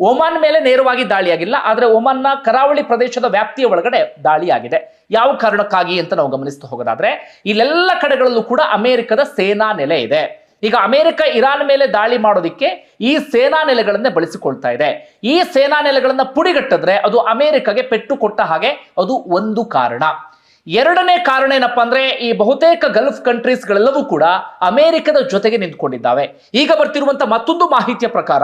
ಒಮಾನ್ ಮೇಲೆ ನೇರವಾಗಿ ದಾಳಿಯಾಗಿಲ್ಲ, ಆದ್ರೆ ಒಮಾನ್ನ ಕರಾವಳಿ ಪ್ರದೇಶದ ವ್ಯಾಪ್ತಿಯ ಒಳಗಡೆ ದಾಳಿಯಾಗಿದೆ. ಯಾವ ಕಾರಣಕ್ಕಾಗಿ ಅಂತ ನಾವು ಗಮನಿಸ್ತಾ ಹೋಗೋದಾದ್ರೆ, ಇಲ್ಲೆಲ್ಲ ಕಡೆಗಳಲ್ಲೂ ಕೂಡ ಅಮೆರಿಕದ ಸೇನಾ ನೆಲೆ ಇದೆ. ಈಗ ಅಮೆರಿಕ ಇರಾನ್ ಮೇಲೆ ದಾಳಿ ಮಾಡೋದಿಕ್ಕೆ ಈ ಸೇನಾ ನೆಲೆಗಳನ್ನೇ ಬಳಸಿಕೊಳ್ತಾ ಇದೆ. ಈ ಸೇನಾ ನೆಲೆಗಳನ್ನ ಪುಡಿಗಟ್ಟಿದ್ರೆ ಅದು ಅಮೆರಿಕಗೆ ಪೆಟ್ಟು ಕೊಟ್ಟ ಹಾಗೆ, ಅದು ಒಂದು ಕಾರಣ. ಎರಡನೇ ಕಾರಣ ಏನಪ್ಪಾ ಅಂದ್ರೆ, ಈ ಬಹುತೇಕ ಗಲ್ಫ್ ಕಂಟ್ರೀಸ್ ಗಳೆಲ್ಲವೂ ಕೂಡ ಅಮೆರಿಕದ ಜೊತೆಗೆ ನಿಂತ್ಕೊಂಡಿದ್ದಾವೆ. ಈಗ ಬರ್ತಿರುವಂತ ಮತ್ತೊಂದು ಮಾಹಿತಿಯ ಪ್ರಕಾರ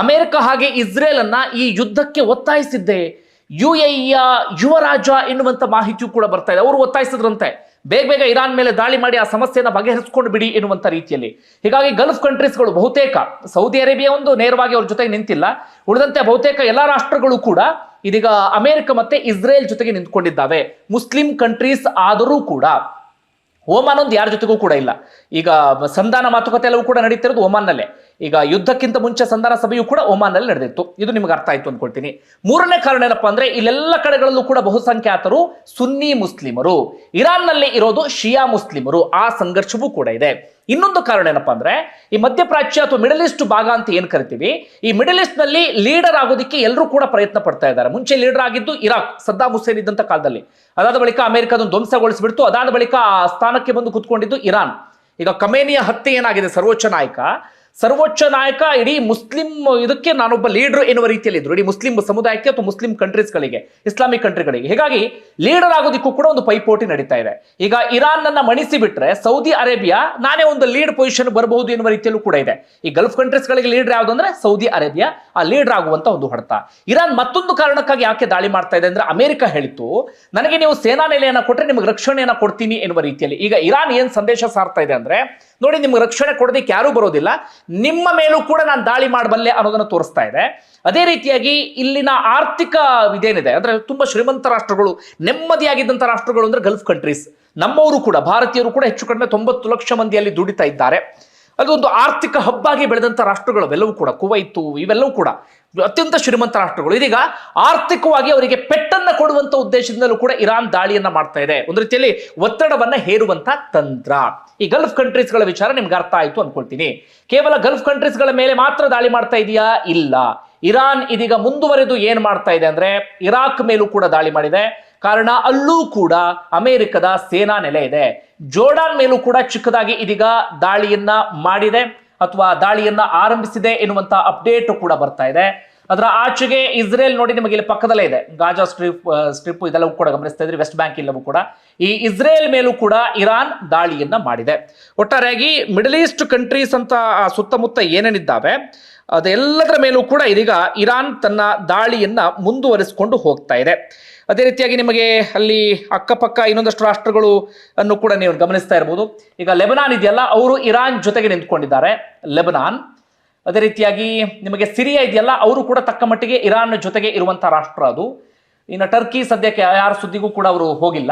ಅಮೆರಿಕ ಹಾಗೆ ಇಸ್ರೇಲ್ ಅನ್ನ ಈ ಯುದ್ಧಕ್ಕೆ ಒತ್ತಾಯಿಸಿದ್ದೆ UAEಯ ಯುವರಾಜ ಎನ್ನುವಂತ ಮಾಹಿತಿಯೂ ಕೂಡ ಬರ್ತಾ ಇದೆ. ಅವರು ಒತ್ತಾಯಿಸಿದ್ರಂತೆ ಬೇಗ ಬೇಗ ಇರಾನ್ ಮೇಲೆ ದಾಳಿ ಮಾಡಿ ಆ ಸಮಸ್ಯೆಯನ್ನು ಬಗೆಹರಿಸಿಕೊಂಡು ಬಿಡಿ ಎನ್ನುವಂತ ರೀತಿಯಲ್ಲಿ. ಹೀಗಾಗಿ ಗಲ್ಫ್ ಕಂಟ್ರೀಸ್ಗಳು ಬಹುತೇಕ, ಸೌದಿ ಅರೇಬಿಯಾ ಒಂದು ನೇರವಾಗಿ ಅವ್ರ ಜೊತೆಗೆ ನಿಂತಿಲ್ಲ, ಉಳಿದಂತೆ ಬಹುತೇಕ ಎಲ್ಲಾ ರಾಷ್ಟ್ರಗಳು ಕೂಡ ಇದೀಗ ಅಮೆರಿಕ ಮತ್ತೆ ಇಸ್ರೇಲ್ ಜೊತೆಗೆ ನಿಂತ್ಕೊಂಡಿದ್ದಾವೆ. ಮುಸ್ಲಿಂ ಕಂಟ್ರೀಸ್ ಆದರೂ ಕೂಡ. ಓಮಾನ್ ಒಂದು ಯಾರ ಜೊತೆಗೂ ಕೂಡ ಇಲ್ಲ. ಈಗ ಸಂಧಾನ ಮಾತುಕತೆ ಎಲ್ಲವೂ ಕೂಡ ನಡೀತಿರೋದು ಒಮಾನ್ನಲ್ಲೇ. ಈಗ ಯುದ್ಧಕ್ಕಿಂತ ಮುಂಚೆ ಸಂಧಾನ ಸಭೆಯೂ ಕೂಡ ಒಮಾನ್ನಲ್ಲಿ ನಡೆದಿತ್ತು. ಇದು ನಿಮ್ಗೆ ಅರ್ಥ ಆಯ್ತು ಅನ್ಕೊಳ್ತೀನಿ. ಮೂರನೇ ಕಾರಣ ಏನಪ್ಪಾ ಅಂದ್ರೆ, ಇಲ್ಲೆಲ್ಲ ಕಡೆಗಳಲ್ಲೂ ಕೂಡ ಬಹುಸಂಖ್ಯಾತರು ಸುನ್ನಿ ಮುಸ್ಲಿಮರು, ಇರಾನ್ನಲ್ಲಿ ಇರೋದು ಶಿಯಾ ಮುಸ್ಲಿಮರು, ಆ ಸಂಘರ್ಷವೂ ಕೂಡ ಇದೆ. ಇನ್ನೊಂದು ಕಾರಣ ಏನಪ್ಪಾ ಅಂದ್ರೆ, ಈ ಮಧ್ಯಪ್ರಾಚ್ಯ ಅಥವಾ ಮಿಡಲ್ ಈಸ್ಟ್ ಭಾಗ ಅಂತ ಏನ್ ಕರಿತೀವಿ, ಈ ಮಿಡಲ್ ಈಸ್ಟ್ ನಲ್ಲಿ ಲೀಡರ್ ಆಗೋದಿಕ್ಕೆ ಎಲ್ಲರೂ ಕೂಡ ಪ್ರಯತ್ನ ಪಡ್ತಾ ಇದ್ದಾರೆ. ಮುಂಚೆ ಲೀಡರ್ ಆಗಿದ್ದು ಇರಾಕ್, ಸದ್ದಾಂ ಹುಸೇನ್ ಇದ್ದಂತ ಕಾಲದಲ್ಲಿ. ಅದಾದ ಬಳಿಕ ಅಮೆರಿಕದನ್ನು ಧ್ವಂಸಗೊಳಿಸಿಬಿಡ್ತು. ಅದಾದ ಬಳಿಕ ಆ ಸ್ಥಾನಕ್ಕೆ ಬಂದು ಕುತ್ಕೊಂಡಿದ್ದು ಇರಾನ್. ಈಗ ಖಮೇನಿಯ ಹತ್ಯೆ ಏನಾಗಿದೆ, ಸರ್ವೋಚ್ಚ ನಾಯಕ ಇಡೀ ಮುಸ್ಲಿಂ ಇದಕ್ಕೆ ನಾನೊಬ್ಬ ಲೀಡರ್ ಎನ್ನುವ ರೀತಿಯಲ್ಲಿ ಇದ್ರು, ಇಡೀ ಮುಸ್ಲಿಂ ಸಮುದಾಯಕ್ಕೆ ಅಥವಾ ಮುಸ್ಲಿಂ ಕಂಟ್ರೀಸ್ಗಳಿಗೆ, ಇಸ್ಲಾಮಿಕ್ ಕಂಟ್ರಿಗಳಿಗೆ. ಹೀಗಾಗಿ ಲೀಡರ್ ಆಗೋದಿಕ್ಕೂ ಕೂಡ ಒಂದು ಪೈಪೋಟಿ ನಡೀತಾ ಇದೆ. ಈಗ ಇರಾನ್ ನನ್ನ ಮಣಿಸಿ ಬಿಟ್ರೆ ಸೌದಿ ಅರೇಬಿಯಾ ನಾನೇ ಒಂದು ಲೀಡ್ ಪೊಸಿಷನ್ ಬರಬಹುದು ಎನ್ನುವ ರೀತಿಯಲ್ಲೂ ಕೂಡ ಇದೆ. ಈ ಗಲ್ಫ್ ಕಂಟ್ರೀಸ್ಗಳಿಗೆ ಲೀಡರ್ ಯಾವುದು ಅಂದ್ರೆ ಸೌದಿ ಅರೇಬಿಯಾ, ಆ ಲೀಡರ್ ಆಗುವಂತ ಒಂದು ಹೊಡೆತ. ಇರಾನ್ ಮತ್ತೊಂದು ಕಾರಣಕ್ಕಾಗಿ ಯಾಕೆ ದಾಳಿ ಮಾಡ್ತಾ ಇದೆ ಅಂದ್ರೆ, ಅಮೆರಿಕ ಹೇಳಿತ್ತು ನನಗೆ ನೀವು ಸೇನಾ ನೆಲೆಯನ್ನ ಕೊಟ್ಟರೆ ನಿಮಗೆ ರಕ್ಷಣೆಯನ್ನ ಕೊಡ್ತೀನಿ ಎನ್ನುವ ರೀತಿಯಲ್ಲಿ. ಈಗ ಇರಾನ್ ಏನ್ ಸಂದೇಶ ಸಾರ್ತಾ ಇದೆ ಅಂದ್ರೆ, ನೋಡಿ ನಿಮ್ಗೆ ರಕ್ಷಣೆ ಕೊಡೋದಕ್ಕೆ ಯಾರೂ ಬರೋದಿಲ್ಲ, ನಿಮ್ಮ ಮೇಲೂ ಕೂಡ ನಾನು ದಾಳಿ ಮಾಡಬಲ್ಲೆ ಅನ್ನೋದನ್ನು ತೋರಿಸ್ತಾ ಇದೆ. ಅದೇ ರೀತಿಯಾಗಿ ಇಲ್ಲಿನ ಆರ್ಥಿಕ ಇದೇನಿದೆ ಅಂದ್ರೆ, ತುಂಬಾ ಶ್ರೀಮಂತ ರಾಷ್ಟ್ರಗಳು, ನೆಮ್ಮದಿಯಾಗಿದ್ದಂಥ ರಾಷ್ಟ್ರಗಳು ಅಂದ್ರೆ ಗಲ್ಫ್ ಕಂಟ್ರೀಸ್. ನಮ್ಮವರು ಕೂಡ, ಭಾರತೀಯರು ಕೂಡ ಹೆಚ್ಚು ಕಡಿಮೆ 90 ಲಕ್ಷ ಮಂದಿಯಲ್ಲಿ ದುಡಿತಾ ಇದ್ದಾರೆ. ಅದೊಂದು ಆರ್ಥಿಕ ಹಬ್ಬಾಗಿ ಬೆಳೆದಂಥ ರಾಷ್ಟ್ರಗಳು ಅವೆಲ್ಲವೂ ಕೂಡ, ಕುವೈತು ಇವೆಲ್ಲವೂ ಕೂಡ ಅತ್ಯಂತ ಶ್ರೀಮಂತ ರಾಷ್ಟ್ರಗಳು. ಇದೀಗ ಆರ್ಥಿಕವಾಗಿ ಅವರಿಗೆ ಪೆಟ್ಟನ್ನ ಕೊಡುವಂತ ಉದ್ದೇಶದಿಂದಲೂ ಕೂಡ ಇರಾನ್ ದಾಳಿಯನ್ನ ಮಾಡ್ತಾ ಇದೆ. ಒಂದು ರೀತಿಯಲ್ಲಿ ಒತ್ತಡವನ್ನ ಹೇರುವಂತ ತಂತ್ರ. ಈ ಗಲ್ಫ್ ಕಂಟ್ರೀಸ್ಗಳ ವಿಚಾರ ನಿಮ್ಗೆ ಅರ್ಥ ಆಯ್ತು ಅನ್ಕೊಳ್ತೀನಿ. ಕೇವಲ ಗಲ್ಫ್ ಕಂಟ್ರೀಸ್ಗಳ ಮೇಲೆ ಮಾತ್ರ ದಾಳಿ ಮಾಡ್ತಾ ಇದೆಯಾ? ಇಲ್ಲ. ಇರಾನ್ ಇದೀಗ ಮುಂದುವರೆದು ಏನ್ ಮಾಡ್ತಾ ಇದೆ ಅಂದ್ರೆ, ಇರಾಕ್ ಮೇಲೂ ಕೂಡ ದಾಳಿ ಮಾಡಿದೆ. ಕಾರಣ ಅಲ್ಲೂ ಕೂಡ ಅಮೆರಿಕದ ಸೇನಾ ನೆಲೆ ಇದೆ. ಜೋರ್ಡಾನ್ ಮೇಲೂ ಕೂಡ ಚಿಕ್ಕದಾಗಿ ಇದೀಗ ದಾಳಿಯನ್ನ ಮಾಡಿದೆ ಅಥವಾ ದಾಳಿಯನ್ನ ಆರಂಭಿಸಿದೆ ಎನ್ನುವಂತ ಅಪ್ಡೇಟ್ ಕೂಡ ಬರ್ತಾ ಇದೆ. ಅದರ ಆಚೆಗೆ ಇಸ್ರೇಲ್ ನೋಡಿ, ನಿಮಗೆ ಇಲ್ಲಿ ಪಕ್ಕದಲ್ಲೇ ಇದೆ ಗಾಜಾ ಸ್ಟ್ರಿಪ್ ಇದೆಲ್ಲವೂ ಕೂಡ ಗಮನಿಸ್ತಾ ಇದ್ರಿ, ವೆಸ್ಟ್ ಬ್ಯಾಂಕ್ ಎಲ್ಲವೂ ಕೂಡ. ಈ ಇಸ್ರೇಲ್ ಮೇಲೂ ಕೂಡ ಇರಾನ್ ದಾಳಿಯನ್ನ ಮಾಡಿದೆ. ಒಟ್ಟಾರೆಯಾಗಿ ಮಿಡಲ್ ಈಸ್ಟ್ ಕಂಟ್ರೀಸ್ ಅಂತ ಸುತ್ತಮುತ್ತ ಏನೇನಿದ್ದಾವೆ ಅದೆಲ್ಲದರ ಮೇಲೂ ಕೂಡ ಇದೀಗ ಇರಾನ್ ತನ್ನ ದಾಳಿಯನ್ನ ಮುಂದುವರಿಸಿಕೊಂಡು ಹೋಗ್ತಾ ಇದೆ. ಅದೇ ರೀತಿಯಾಗಿ ನಿಮಗೆ ಅಲ್ಲಿ ಅಕ್ಕಪಕ್ಕ ಇನ್ನೊಂದಷ್ಟು ರಾಷ್ಟ್ರಗಳು ಅನ್ನು ಕೂಡ ನೀವು ಗಮನಿಸ್ತಾ ಇರಬಹುದು. ಈಗ ಲೆಬನಾನ್ ಇದೆಯಲ್ಲ, ಅವರು ಇರಾನ್ ಜೊತೆಗೆ ನಿಂತ್ಕೊಂಡಿದ್ದಾರೆ, ಲೆಬನಾನ್. ಅದೇ ರೀತಿಯಾಗಿ ನಿಮಗೆ ಸಿರಿಯಾ ಇದೆಯಲ್ಲ, ಅವರು ಕೂಡ ತಕ್ಕ ಮಟ್ಟಿಗೆ ಇರಾನ್ ಜೊತೆಗೆ ಇರುವಂತಹ ರಾಷ್ಟ್ರ ಅದು. ಇನ್ನು ಟರ್ಕಿ ಸದ್ಯಕ್ಕೆ ಯಾರ ಸುದ್ದಿಗೂ ಕೂಡ ಅವರು ಹೋಗಿಲ್ಲ.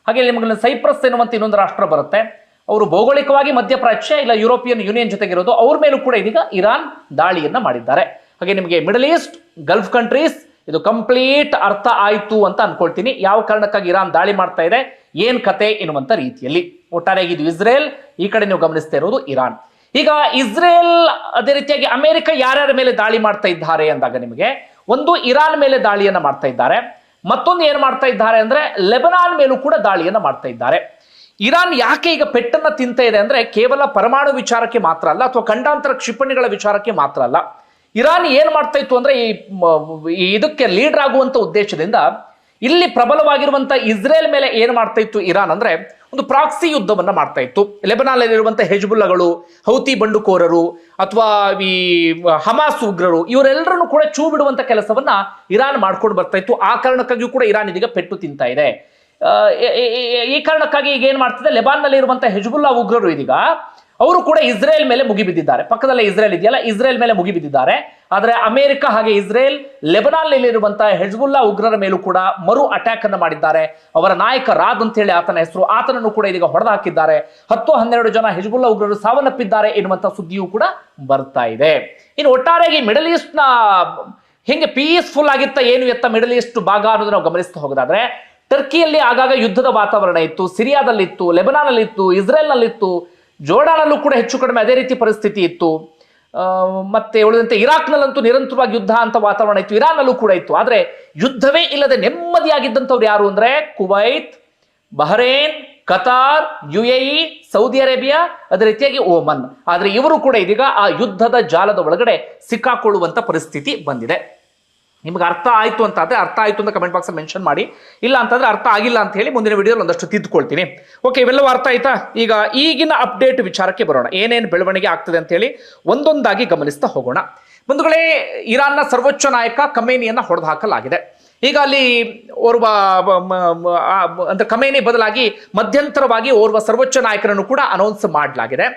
ಹಾಗೆ ನಿಮಗೆ ಸೈಪ್ರಸ್ ಎನ್ನುವಂತ ಇನ್ನೊಂದು ರಾಷ್ಟ್ರ ಬರುತ್ತೆ, ಅವರು ಭೌಗೋಳಿಕವಾಗಿ ಮಧ್ಯಪ್ರಾಚ್ಯ ಇಲ್ಲ ಯುರೋಪಿಯನ್ ಯೂನಿಯನ್ ಜೊತೆಗಿರೋದು, ಅವ್ರ ಮೇಲೂ ಕೂಡ ಇದೀಗ ಇರಾನ್ ದಾಳಿಯನ್ನ ಮಾಡಿದ್ದಾರೆ. ಹಾಗೆ ನಿಮಗೆ ಮಿಡಲ್ ಈಸ್ಟ್, ಗಲ್ಫ್ ಕಂಟ್ರೀಸ್ ಇದು ಕಂಪ್ಲೀಟ್ ಅರ್ಥ ಆಯ್ತು ಅಂತ ಅನ್ಕೊಳ್ತೀನಿ, ಯಾವ ಕಾರಣಕ್ಕಾಗಿ ಇರಾನ್ ದಾಳಿ ಮಾಡ್ತಾ ಇದೆ, ಏನ್ ಕತೆ ಎನ್ನುವಂತ ರೀತಿಯಲ್ಲಿ. ಒಟ್ಟಾರೆಯಾಗಿ ಇದು ಇಸ್ರೇಲ್, ಈ ಕಡೆ ನೀವು ಗಮನಿಸ್ತಾ ಇರೋದು ಇರಾನ್. ಈಗ ಇಸ್ರೇಲ್ ಅದೇ ರೀತಿಯಾಗಿ ಅಮೆರಿಕ ಯಾರ್ಯಾರ ಮೇಲೆ ದಾಳಿ ಮಾಡ್ತಾ ಇದ್ದಾರೆ ಅಂದಾಗ, ನಿಮಗೆ ಒಂದು ಇರಾನ್ ಮೇಲೆ ದಾಳಿಯನ್ನ ಮಾಡ್ತಾ ಇದ್ದಾರೆ, ಮತ್ತೊಂದು ಏನ್ ಮಾಡ್ತಾ ಇದ್ದಾರೆ ಅಂದ್ರೆ ಲೆಬನಾನ್ ಮೇಲೂ ಕೂಡ ದಾಳಿಯನ್ನ ಮಾಡ್ತಾ ಇದ್ದಾರೆ. ಇರಾನ್ ಯಾಕೆ ಈಗ ಪೆಟ್ಟನ್ನ ತಿಂತ ಇದೆ ಅಂದ್ರೆ, ಕೇವಲ ಪರಮಾಣು ವಿಚಾರಕ್ಕೆ ಮಾತ್ರ ಅಲ್ಲ ಅಥವಾ ಖಂಡಾಂತರ ಕ್ಷಿಪಣಿಗಳ ವಿಚಾರಕ್ಕೆ ಮಾತ್ರ ಅಲ್ಲ. ಇರಾನ್ ಏನ್ ಮಾಡ್ತಾ ಇತ್ತು ಅಂದ್ರೆ ಇದಕ್ಕೆ ಲೀಡರ್ ಆಗುವಂತ ಉದ್ದೇಶದಿಂದ ಇಲ್ಲಿ ಪ್ರಬಲವಾಗಿರುವಂತ ಇಸ್ರೇಲ್ ಮೇಲೆ ಏನ್ ಮಾಡ್ತಾ ಇತ್ತು ಇರಾನ್ ಅಂದ್ರೆ ಒಂದು ಪ್ರಾಕ್ಸಿ ಯುದ್ಧವನ್ನ ಮಾಡ್ತಾ ಇತ್ತು. ಲೆಬನಾನ್ನಲ್ಲಿರುವಂತಹ ಹೆಜ್ಬುಲ್ಲಗಳು, ಹೌತಿ ಬಂಡುಕೋರರು ಅಥವಾ ಈ ಹಮಾಸ್ ಉಗ್ರರು ಇವರೆಲ್ಲರನ್ನು ಕೂಡ ಚೂ ಬಿಡುವಂತ ಕೆಲಸವನ್ನ ಇರಾನ್ ಮಾಡ್ಕೊಂಡು ಬರ್ತಾ ಇತ್ತು. ಆ ಕಾರಣಕ್ಕಾಗಿಯೂ ಕೂಡ ಇರಾನ್ ಇದೀಗ ಪೆಟ್ಟು ತಿಂತಾ ಇದೆ. ಈ ಕಾರಣಕ್ಕಾಗಿ ಈಗ ಏನ್ ಮಾಡ್ತಿದೆ, ಲೆಬಾನ್ನಲ್ಲಿ ಇರುವಂತಹ ಹೆಜ್ಬುಲ್ಲಾ ಉಗ್ರರು ಇದೀಗ ಅವರು ಕೂಡ ಇಸ್ರೇಲ್ ಮೇಲೆ ಮುಗಿಬಿದ್ದಿದ್ದಾರೆ. ಪಕ್ಕದಲ್ಲೇ ಇಸ್ರೇಲ್ ಇದೆಯಲ್ಲ, ಇಸ್ರೇಲ್ ಮೇಲೆ ಮುಗಿಬಿದ್ದಿದ್ದಾರೆ. ಆದ್ರೆ ಅಮೆರಿಕ ಹಾಗೆ ಇಸ್ರೇಲ್ ಲೆಬನಾನ್ನಲ್ಲಿರುವಂತಹ ಹೆಜ್ಬುಲ್ಲಾ ಉಗ್ರರ ಮೇಲೂ ಕೂಡ ಮರು ಅಟ್ಯಾಕ್ ಅನ್ನು ಮಾಡಿದ್ದಾರೆ. ಅವರ ನಾಯಕ ರಾದ್ ಅಂತ ಹೇಳಿ ಆತನ ಹೆಸರು, ಆತನನ್ನು ಕೂಡ ಇದೀಗ ಹೊಡೆದು ಹಾಕಿದ್ದಾರೆ. 10-12 ಜನ ಹೆಜ್ಬುಲ್ಲಾ ಉಗ್ರರು ಸಾವನ್ನಪ್ಪಿದ್ದಾರೆ ಎನ್ನುವಂತ ಸುದ್ದಿಯೂ ಕೂಡ ಬರ್ತಾ ಇದೆ. ಇನ್ನು ಒಟ್ಟಾರೆಯಾಗಿ ಮಿಡಲ್ ಈಸ್ಟ್ ನ ಹೆಂಗೆ ಪೀಸ್ಫುಲ್ ಆಗಿತ್ತ ಏನು ಎತ್ತ ಮಿಡಲ್ ಈಸ್ಟ್ ಭಾಗ ಅನ್ನೋದು ನಾವು ಗಮನಿಸ್ತಾ ಹೋಗೋದಾದ್ರೆ, ಟರ್ಕಿಯಲ್ಲಿ ಆಗಾಗ ಯುದ್ಧದ ವಾತಾವರಣ ಇತ್ತು, ಸಿರಿಯಾದಲ್ಲಿತ್ತು, ಲೆಬನಾನ್ನಲ್ಲಿತ್ತು, ಇಸ್ರೇಲ್ನಲ್ಲಿತ್ತು, ಜೋರ್ಡಾನಲ್ಲೂ ಕೂಡ ಹೆಚ್ಚು ಕಡಿಮೆ ಅದೇ ರೀತಿ ಪರಿಸ್ಥಿತಿ ಇತ್ತು. ಮತ್ತೆ ಉಳಿದಂತೆ ಇರಾಕ್ನಲ್ಲಂತೂ ನಿರಂತರವಾಗಿ ಯುದ್ಧ ಅಂತ ವಾತಾವರಣ ಇತ್ತು, ಇರಾನ್ನಲ್ಲೂ ಕೂಡ ಇತ್ತು. ಆದ್ರೆ ಯುದ್ಧವೇ ಇಲ್ಲದೆ ನೆಮ್ಮದಿಯಾಗಿದ್ದಂಥವ್ರು ಯಾರು ಅಂದ್ರೆ Kuwait, Bahrain, Qatar, UAE, Saudi Arabia, ಅದೇ ರೀತಿಯಾಗಿ ಓಮನ್. ಆದ್ರೆ ಇವರು ಕೂಡ ಇದೀಗ ಆ ಯುದ್ಧದ ಜಾಲದ ಒಳಗಡೆ ಸಿಕ್ಕಾಕೊಳ್ಳುವಂತ ಪರಿಸ್ಥಿತಿ ಬಂದಿದೆ. ನಿಮ್ಗೆ ಅರ್ಥ ಆಯ್ತು ಅಂತ ಆದ್ರೆ ಅರ್ಥ ಆಯ್ತು ಅಂತ ಕಮೆಂಟ್ ಬಾಕ್ಸ್ ಮೆನ್ಷನ್ ಮಾಡಿ, ಇಲ್ಲ ಅಂತಂದ್ರೆ ಅರ್ಥ ಆಗಿಲ್ಲ ಅಂತ ಹೇಳಿ ಮುಂದಿನ ವಿಡಿಯೋದಲ್ಲಿ ಒಂದಷ್ಟು ತಿದ್ದುಕೊಳ್ತೀನಿ. ಓಕೆ, ಇವೆಲ್ಲವೂ ಅರ್ಥ ಆಯ್ತಾ? ಈಗ ಈಗಿನ ಅಪ್ಡೇಟ್ ವಿಚಾರಕ್ಕೆ ಬರೋಣ. ಏನೇನು ಬೆಳವಣಿಗೆ ಆಗ್ತದೆ ಅಂತ ಹೇಳಿ ಒಂದೊಂದಾಗಿ ಗಮನಿಸ್ತಾ ಹೋಗೋಣ. ಬಂಧುಗಳೇ, ಇರಾನ್ನ ಸರ್ವೋಚ್ಚ ನಾಯಕ ಖಮೇನಿಯನ್ನ ಹೊಡೆದು ಹಾಕಲಾಗಿದೆ. ಈಗ ಅಲ್ಲಿ ಓರ್ವ ಅಂದ್ರೆ ಖಮೇನಿ ಬದಲಾಗಿ ಮಧ್ಯಂತರವಾಗಿ ಓರ್ವ ಸರ್ವೋಚ್ಚ ನಾಯಕರನ್ನು ಕೂಡ ಅನೌನ್ಸ್ ಮಾಡಲಾಗಿದೆ.